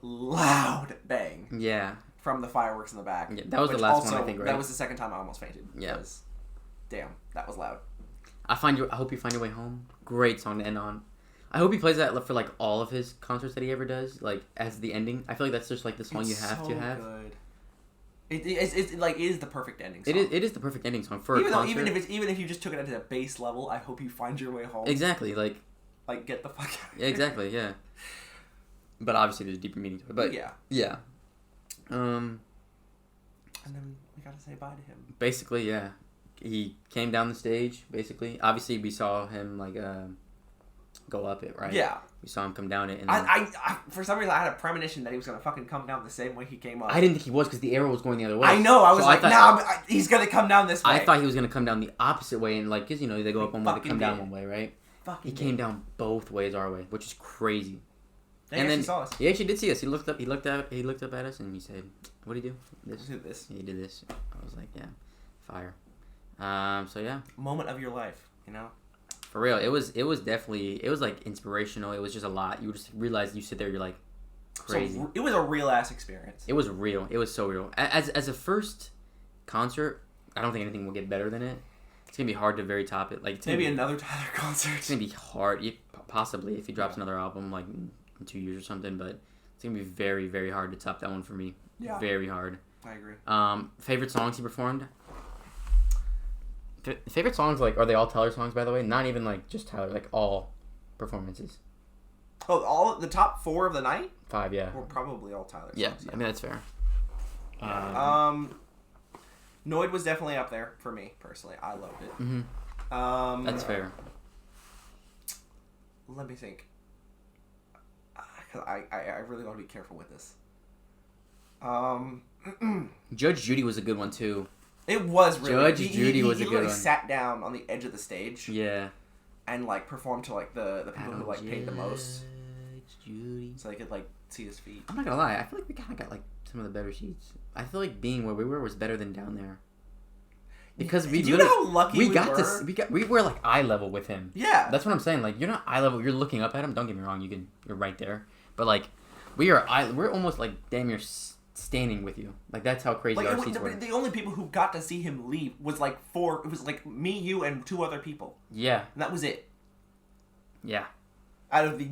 bang. Yeah. From the fireworks in the back. Yeah, that was the last one, I think, right? That was the second time I almost fainted. Yeah. Damn, that was loud. I hope you find your way home. Great song to end on. I hope he plays that for like all of his concerts that he ever does, like as the ending. I feel like that's just like the song you have to have. Good. It is the perfect ending song. It is the perfect ending song for a concert. Even if you just took it at a base level, I hope you find your way home. Exactly, like get the fuck out of here. Exactly, yeah. But obviously there's a deeper meaning to it. But yeah. And then we gotta say bye to him. Basically, yeah. He came down the stage, basically. Obviously we saw him like go up it, right? Yeah. We saw him come down it, and then... I for some reason I had a premonition that he was gonna fucking come down the same way he came up. I didn't think he was because the arrow was going the other way. I know. I was he's gonna come down this way. I thought he was gonna come down the opposite way, and like, cause you know they go up one way, they come down one way, right? He came down both ways our way, which is crazy. And then saw us. He actually did see us. He looked up at us, and he said, "What do you do?" This. He did this. I was like, "Yeah, fire." So yeah. Moment of your life, you know. For real, it was definitely like inspirational. It was just a lot. You just realize you sit there, you're like crazy. So it was a real ass experience. It was real. It was so real. As a first concert, I don't think anything will get better than it. It's gonna be hard to top it. Like maybe another Tyler concert. It's gonna be hard, possibly if he drops another album like in 2 years or something. But it's gonna be very, very hard to top that one for me. Yeah, very hard. I agree. Favorite songs he performed. Favorite songs, like, are they all Tyler songs, by the way? Not even, like, just Tyler, like, all performances. Oh, all the top 4 of the night? 5, yeah. Were probably all Tyler songs. Yeah, I mean, that's fair. Noid was definitely up there for me, personally. I loved it. Mm-hmm. That's fair. Let me think. Because I really want to be careful with this. Judge Judy was a good one, too. It was really Judge Judy was a good one. He sat down on the edge of the stage. Yeah. And like performed to like the people who like paid the most. Judy. So they could like see his feet. I'm not gonna lie, I feel like we kinda got like some of the better seats. I feel like being where we were was better than down there. Because we you know how lucky we were? We were like eye level with him. Yeah. That's what I'm saying. Like you're not eye level, you're looking up at him. Don't get me wrong, you're right there. But like we're almost like damn near standing with you. Like that's how crazy our seats were. The only people who got to see him leave was like 4. It was like me, you, and 2 other people. Yeah. And that was it. Yeah. Out of the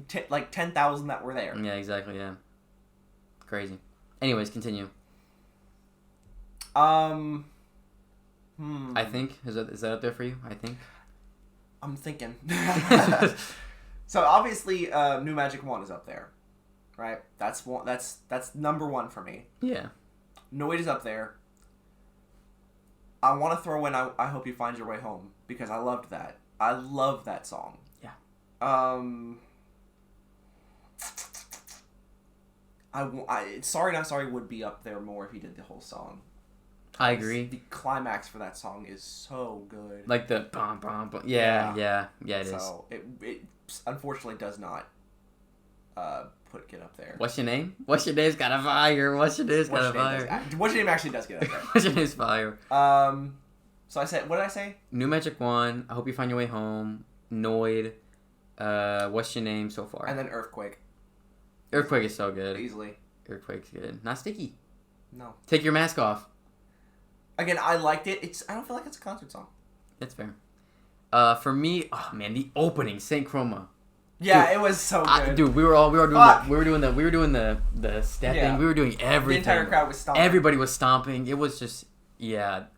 10,000 that were there. Yeah, exactly. Yeah. Crazy. Anyways, continue. I think is that up there for you? I think. I'm thinking. So obviously, New Magic 1 is up there, right? That's one. That's number 1 for me. Yeah. Noid is up there. I want to throw in I Hope You Find Your Way Home because I loved that. I love that song. Yeah. Sorry Not Sorry would be up there more if he did the whole song. I agree. The climax for that song is so good. Like the bum, bum, bum. Yeah, it is. So it unfortunately does not get up there. What's your name? What's your name's got a fire. What's your name's got a fire. What's your name actually does get up there. What's your name's fire. So I said, what did I say? New Magic 1, I Hope You Find Your Way Home, Noid, What's Your Name so far. And then Earthquake. Earthquake is so good. Easily. Earthquake's good. Not Sticky. No. Take Your Mask Off. Again, I liked it. I don't feel like it's a concert song. That's fair. For me, oh man, the opening, Saint Chroma. Yeah, dude, it was so good. Dude, we were doing the stepping. Yeah. We were doing everything. The entire crowd was stomping. Everybody was stomping. It was just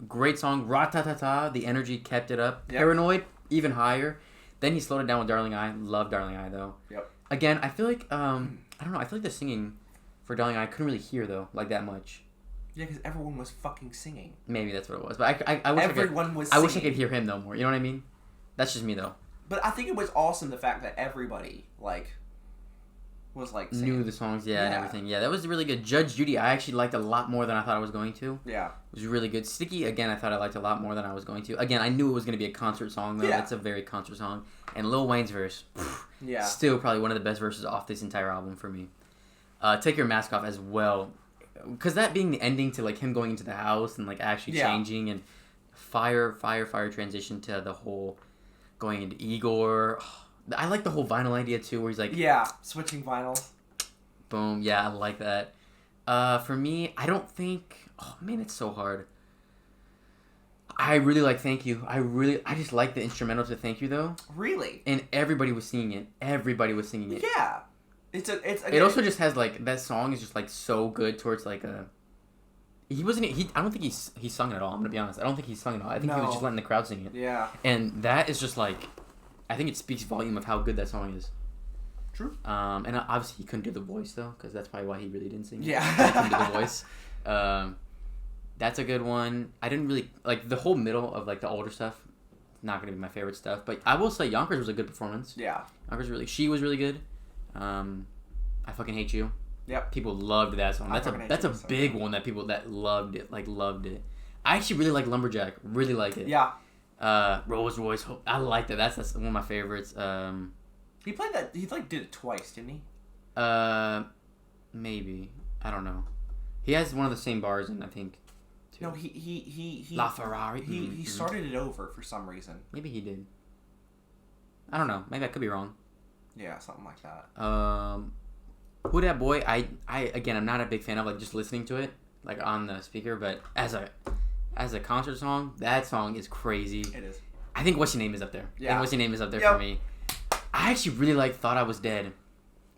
great song. Ra-ta-ta-ta. The energy kept it up. Yep. Paranoid, even higher. Then he slowed it down with Darling I. Love Darling I though. Yep. Again, I feel like I don't know. I feel like the singing for Darling I couldn't really hear though like that much. Yeah, because everyone was fucking singing. Maybe that's what it was. But I wish I wish I could hear him though more. You know what I mean? That's just me though. But I think it was awesome the fact that everybody was singing. Knew the songs, and everything. Yeah, that was really good. Judge Judy, I actually liked a lot more than I thought I was going to. Yeah, it was really good. Sticky, again, I thought I liked a lot more than I was going to. Again, I knew it was going to be a concert song though. Yeah. It's a very concert song. And Lil Wayne's verse, still probably one of the best verses off this entire album for me. Take Your Mask Off as well. Because that being the ending to him going into the house and actually changing and fire transition to the whole going into Igor. I like the whole vinyl idea too, where he's switching vinyls. Boom, I like that. For me, I don't think. Oh man, it's so hard. I really like Thank You. I just like the instrumental to Thank You though. Really? And everybody was singing it. Yeah. It also just has that song is just so good towards I don't think he sung it at all. I'm gonna be honest. I don't think he sung it at all. I think he was just letting the crowd sing it. Yeah. And that is just I think it speaks volume of how good that song is. True. And obviously he couldn't do the voice though, because that's probably why he really didn't sing it. Yeah. He couldn't do the voice. That's a good one. I didn't really the whole middle of the older stuff. Not gonna be my favorite stuff, but I will say Yonkers was a good performance. Yeah. She was really good. I Fucking Hate You. Yep. People loved that song. That's a big one that people that loved it. Loved it. I actually really like Lumberjack. Really like it. Yeah. Rolls Royce. I liked it. That's one of my favorites. He played that. He did it twice, didn't he? Maybe. I don't know. He has one of the same bars in, I think. Too. No, he La Ferrari. He started it over for some reason. Maybe he did. I don't know. Maybe I could be wrong. Yeah, something like that. Who Dat Boy? I again, I'm not a big fan of just listening to it on the speaker, but as a concert song, that song is crazy. It is. I think What's Your Name is up there. Yeah. I think What's Your Name is up there for me. I actually really Thought I Was Dead.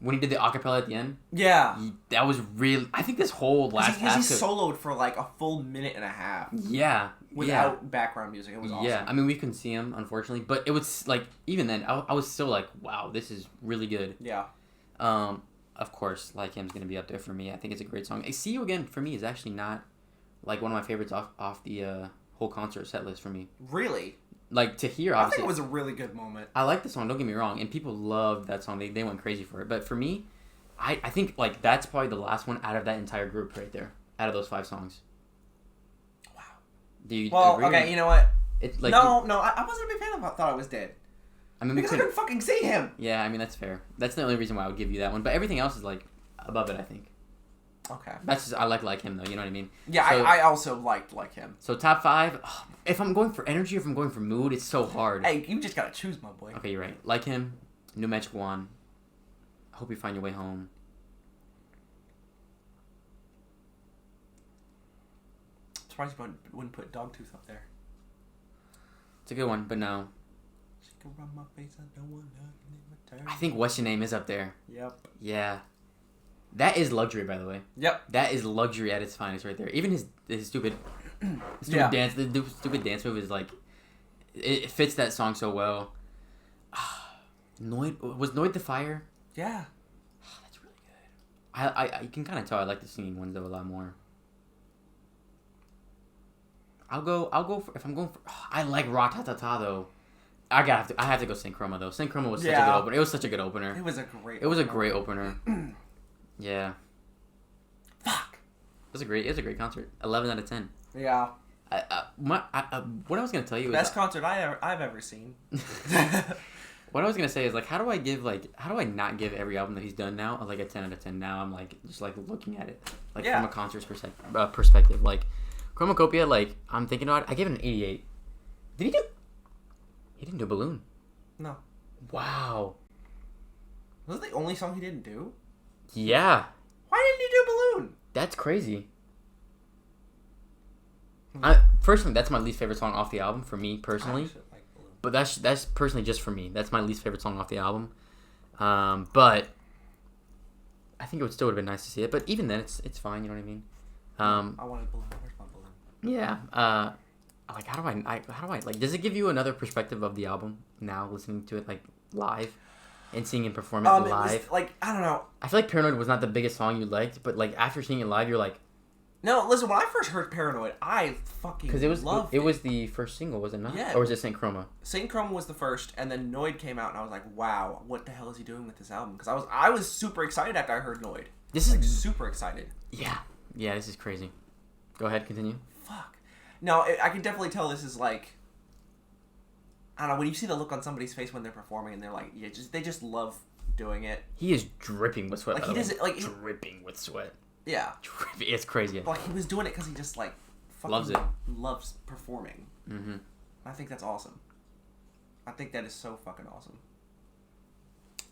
When he did the acapella at the end. Yeah. That was real. I think this whole last half. He soloed for a full minute and a half. Yeah. Without background music. It was awesome. Yeah. I mean, we couldn't see him, unfortunately. But it was even then, I was still wow, this is really good. Yeah. Of course, Like Him's going to be up there for me. I think it's a great song. See You Again, for me, is actually not one of my favorites off the whole concert set list for me. Really? To hear, obviously. I think it was a really good moment. I like the song, don't get me wrong, and people loved that song. They went crazy for it. But for me, I think that's probably the last one out of that entire group right there, out of those 5 songs. Wow. Do you agree? Okay, you know what? It's I wasn't a big fan of Thought I Was Dead. I mean, because I couldn't fucking see him. Yeah, I mean, that's fair. That's the only reason why I would give you that one. But everything else is above it, I think. Okay. That's just, I like him though, you know what I mean? Yeah, so, I also like him. So top 5, if I'm going for energy or if I'm going for mood, it's so hard. Hey, you just gotta choose, my boy. Okay, you're right. Like Him, New Magic 1, Hope You Find Your Way Home. Surprised you wouldn't put Dogtooth up there. It's a good one, but no. She can rub my face, I don't want nothing in return. I think What's Your Name is up there. Yep. Yeah. That is luxury, by the way. Yep. That is luxury at its finest right there. Even his stupid dance, the stupid dance move is it fits that song so well. Noid the Fire? Yeah. That's really good. I you can kind of tell I like the singing ones though a lot more. I'll go for, if I'm going for, I like Ratatata though. I have to go Sync Chroma though. Sync Chroma was such a good opener. It was such a good opener. It was a great opener. Yeah. Fuck. It was a great concert. 11 out of 10. Yeah. What I was gonna tell you best concert I've ever seen. What I was gonna say is like, how do I not give every album that he's done now like a 10 out of 10? Now I'm like just like looking at it like from a concert's perspective. Like Chromacopia, like I'm thinking about it, I gave it an 88. He didn't do Balloon. No. Wow. Was it the only song he didn't do? Yeah. Why didn't he do Balloon? That's crazy. Personally, that's my least favorite song off the album for me personally. Like Balloon. But that's personally just for me. That's my least favorite song off the album. But I think it would still have been nice to see it. But even then, it's fine. You know what I mean? I wanted Balloon. Where's my Balloon? Yeah. Like how do I like? Does it give you another perspective of the album now, listening to it like live, and seeing him perform it live? It was, like, I don't know. I feel like Paranoid was not the biggest song you liked, but like after seeing it live, you're like, no. Listen, when I first heard Paranoid, I fucking loved it. It was the first single, was it not? Yeah. Or was it Saint Chroma? Saint Chroma was the first, and then Noid came out, and I was like, wow, what the hell is he doing with this album? Because I was super excited after I heard Noid. This is like super excited. Yeah. This is crazy. Go ahead, continue. Fuck. No, I can definitely tell this is like, I don't know, when you see the look on somebody's face when they're performing and they're like, yeah, they just love doing it. He is dripping with sweat. Like he doesn't like dripping with sweat. Yeah, it's crazy. Like he was doing it because he just like fucking loves performing. Mm-hmm. I think that's awesome. I think that is so fucking awesome.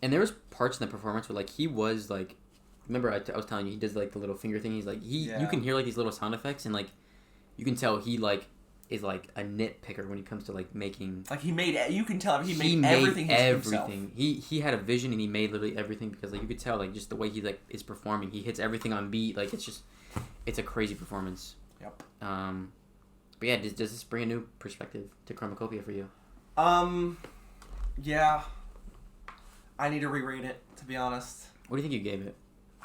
And there was parts in the performance where like he was like, remember I was telling you he does like the little finger thing. He's like you can hear like these little sound effects and like. You can tell he like is like a nitpicker when it comes to like making. Like you can tell he made everything himself. He had a vision and he made literally everything because like you could tell like just the way he like is performing. He hits everything on beat. Like it's a crazy performance. Yep. But yeah, does this bring a new perspective to Chromacopia for you? Yeah. I need to re-rate it, to be honest. What do you think you gave it?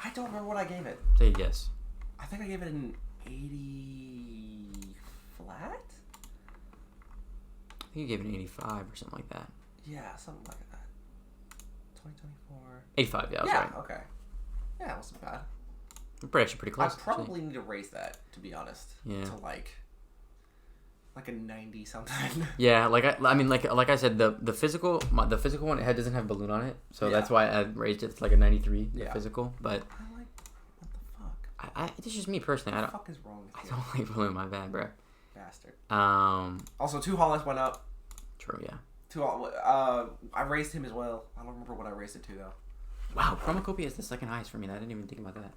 I don't remember what I gave it. Say a guess. I think I gave it an 80 flat? I think you gave it an 85 or something like that. Yeah, something like that. 2024. 85, yeah, I was right. Okay. Yeah, it wasn't bad. We're actually pretty close. I probably need to raise that, to be honest. Yeah. To like a 90 something. Yeah, like I mean, like I said, the physical one doesn't have balloon on it, so that's why I raised it to like a 93. The physical, but I like what the fuck. It's just me personally. What the fuck is wrong with you? I don't like balloon. My bad, bro. Bastard. Also, 2 Hollis went up. True, yeah. I raised him as well. I don't remember what I raised it to though. Wow, Chromacopia is the second highest for me. I didn't even think about that.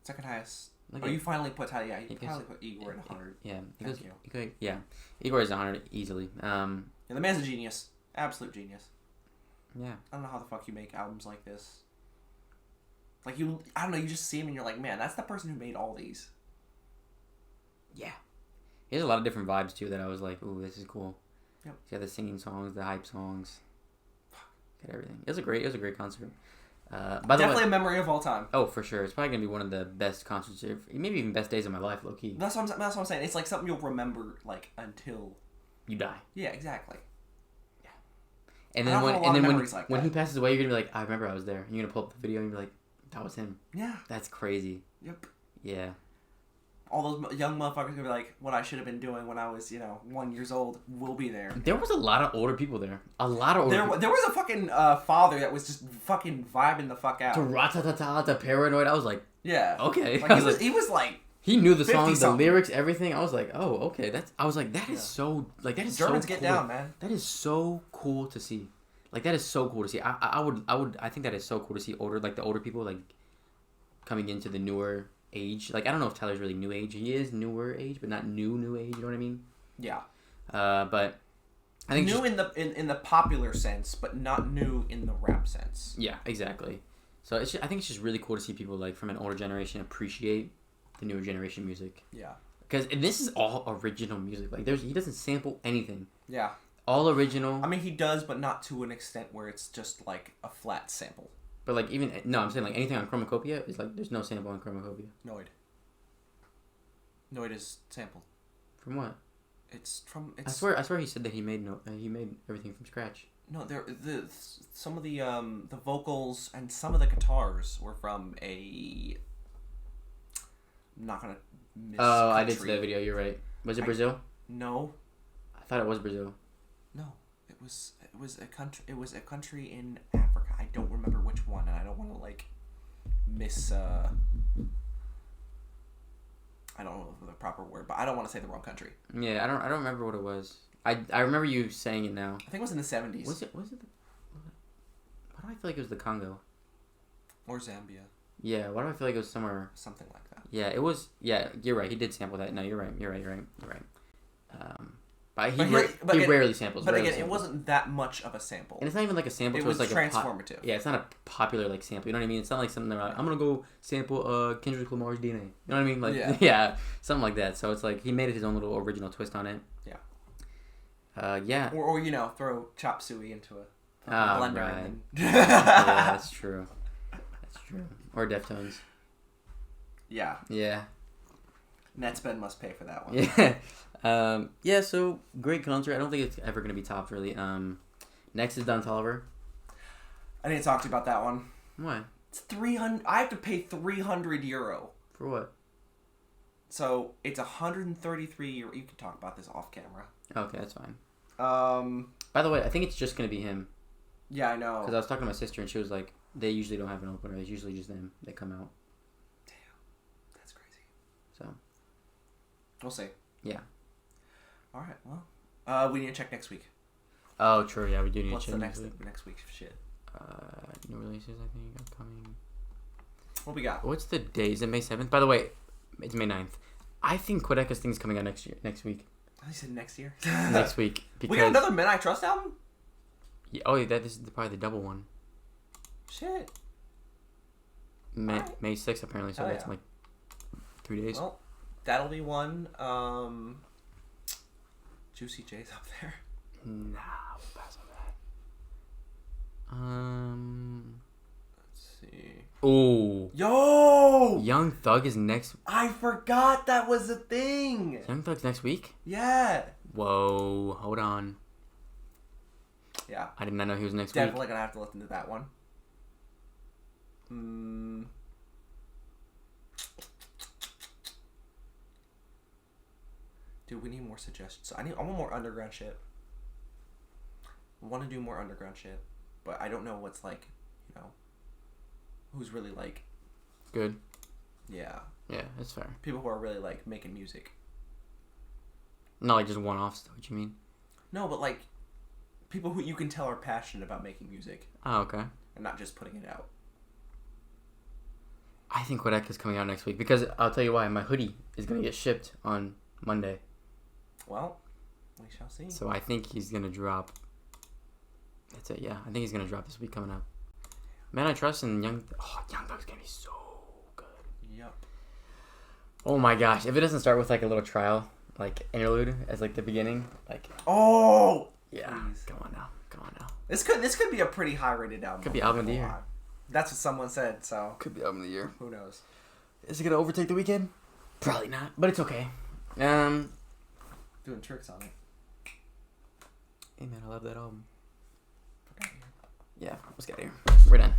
Second highest. You finally put Tyler. Yeah, you finally put Igor at 100. Yeah, Igor is 100 easily. Yeah, the man's a genius, absolute genius. Yeah. I don't know how the fuck you make albums like this. Like I don't know. You just see him and you're like, man, that's the person who made all these. Yeah. He has a lot of different vibes too. That I was like, ooh, this is cool. Yep. He had the singing songs, the hype songs. Got everything. It was a great concert. Definitely a memory of all time. Oh, for sure. It's probably gonna be one of the best concerts, maybe even best days of my life, low key. That's what I'm saying. It's like something you'll remember like until you die. Yeah, exactly. Yeah. And then when he passes away, you're gonna be like, I remember I was there. And you're gonna pull up the video and you're like, that was him. Yeah. That's crazy. Yep. Yeah. All those young motherfuckers gonna be like, what I should have been doing when I was, 1 year old will be there. There was a lot of older people there. There was a fucking father that was just fucking vibing the fuck out. To Ratatata, to Paranoid, I was like, yeah, okay. Like he was like, he knew the songs, the lyrics, everything. I was like, oh, okay. That is so like that is Germans so get cool. down, man. That is so cool to see. Like that is so cool to see. I think that is so cool to see the older people like coming into the newer age. Like I don't know if Tyler's really new age. He is newer age, but not new age. You know what I mean? Yeah. But I think new in the popular sense, but not new in the rap sense. Yeah, exactly. So I think it's just really cool to see people like from an older generation appreciate the newer generation music. Yeah. Because this is all original music. Like he doesn't sample anything. Yeah. all original. I mean, he does, but not to an extent where it's just like a flat sample. But like even no, I'm saying like anything on Chromacopia is like there's no sample on Chromacopia. Noid is sampled. From what? It's from. I swear he said that he made everything from scratch. No, some of the vocals and some of the guitars were from a. I'm not gonna miss. Oh, country. I did see that video. You're right. Was it Brazil? No. I thought it was Brazil. No, it was a country. It was a country in Africa. I don't remember which one, and I don't want to like miss. I don't know the proper word, but I don't want to say the wrong country. Yeah, I don't remember what it was. I remember you saying it now. I think it was in the 70s. Was it? Why do I feel like it was the Congo? Or Zambia. Yeah. Why do I feel like it was somewhere? Something like that. Yeah, it was. Yeah, you're right. He did sample that. No, you're right. But he rarely samples. But rarely again, samples. it wasn't that much of a sample. And it's not even like a sample. It was like transformative. Yeah, it's not a popular like sample. You know what I mean? It's not like something they're like, I'm gonna go sample Kendrick Lamar's DNA. You know what I mean? Like yeah, something like that. So it's like he made it his own little original twist on it. Yeah. Yeah. Or throw chop suey into a blender. Right. And Yeah, that's true. That's true. Or Deftones. Yeah. Yeah. Netspend must pay for that one. Yeah. Yeah, so great concert. I don't think it's ever gonna be topped really. Next is Don Toliver. I didn't talk to you about that one. Why? It's 300. I have to pay €300. For what? So it's 133 euro. You can talk about this off camera. Okay, that's fine. By the way, I think it's just gonna be him. Yeah, I know. Because I was talking to my sister and she was like, they usually don't have an opener. It's usually just them. They come out. Damn, that's crazy. So. We'll see. Yeah. All right. Well, we need to check next week. Oh, true. Yeah, we do need What's to check the next week's shit? New releases, I think, upcoming. What we got? What's the day? Is it May 7th? By the way, it's May 9th. I think Quedeca's thing's coming out next week. I said next year. Next week. Because... We got another Men I Trust album? Yeah, oh, this is probably the double one. Shit. May 6th, apparently, so that's like 3 days. Well, that'll be one. Juicy J's up there. Nah, we'll pass on that. Let's see. Oh. Yo! Young Thug is next. I forgot that was a thing. Young Thug's next week? Yeah. Whoa, hold on. Yeah. I did not know he was next Definitely week. gonna have to listen to that one. Dude, we need more suggestions. I want more underground shit. I want to do more underground shit, but I don't know what's like, who's really like good. Yeah. Yeah, that's fair. People who are really like making music. Not like just one-offs, what you mean? No, but like people who you can tell are passionate about making music. Oh, okay. And not just putting it out. I think Quedeca's coming out next week because I'll tell you why. My hoodie is gonna get shipped on Monday. Well, we shall see. So I think he's gonna drop. That's it. Yeah, I think he's gonna drop this week coming up. Man, I trust in Young Thug's gonna be so good. Yep. Oh my gosh! If it doesn't start with like a little trial, like interlude as like the beginning, like. Oh. Yeah. Please. Come on now. This could be a pretty high rated album. Could be album of the year. That's what someone said. So. Could be album of the year. Who knows? Is it gonna overtake The Weeknd? Probably not, but it's okay. Doing tricks on it. Hey man, I love that album. Get out of here. Yeah, let's get out of here. We're done.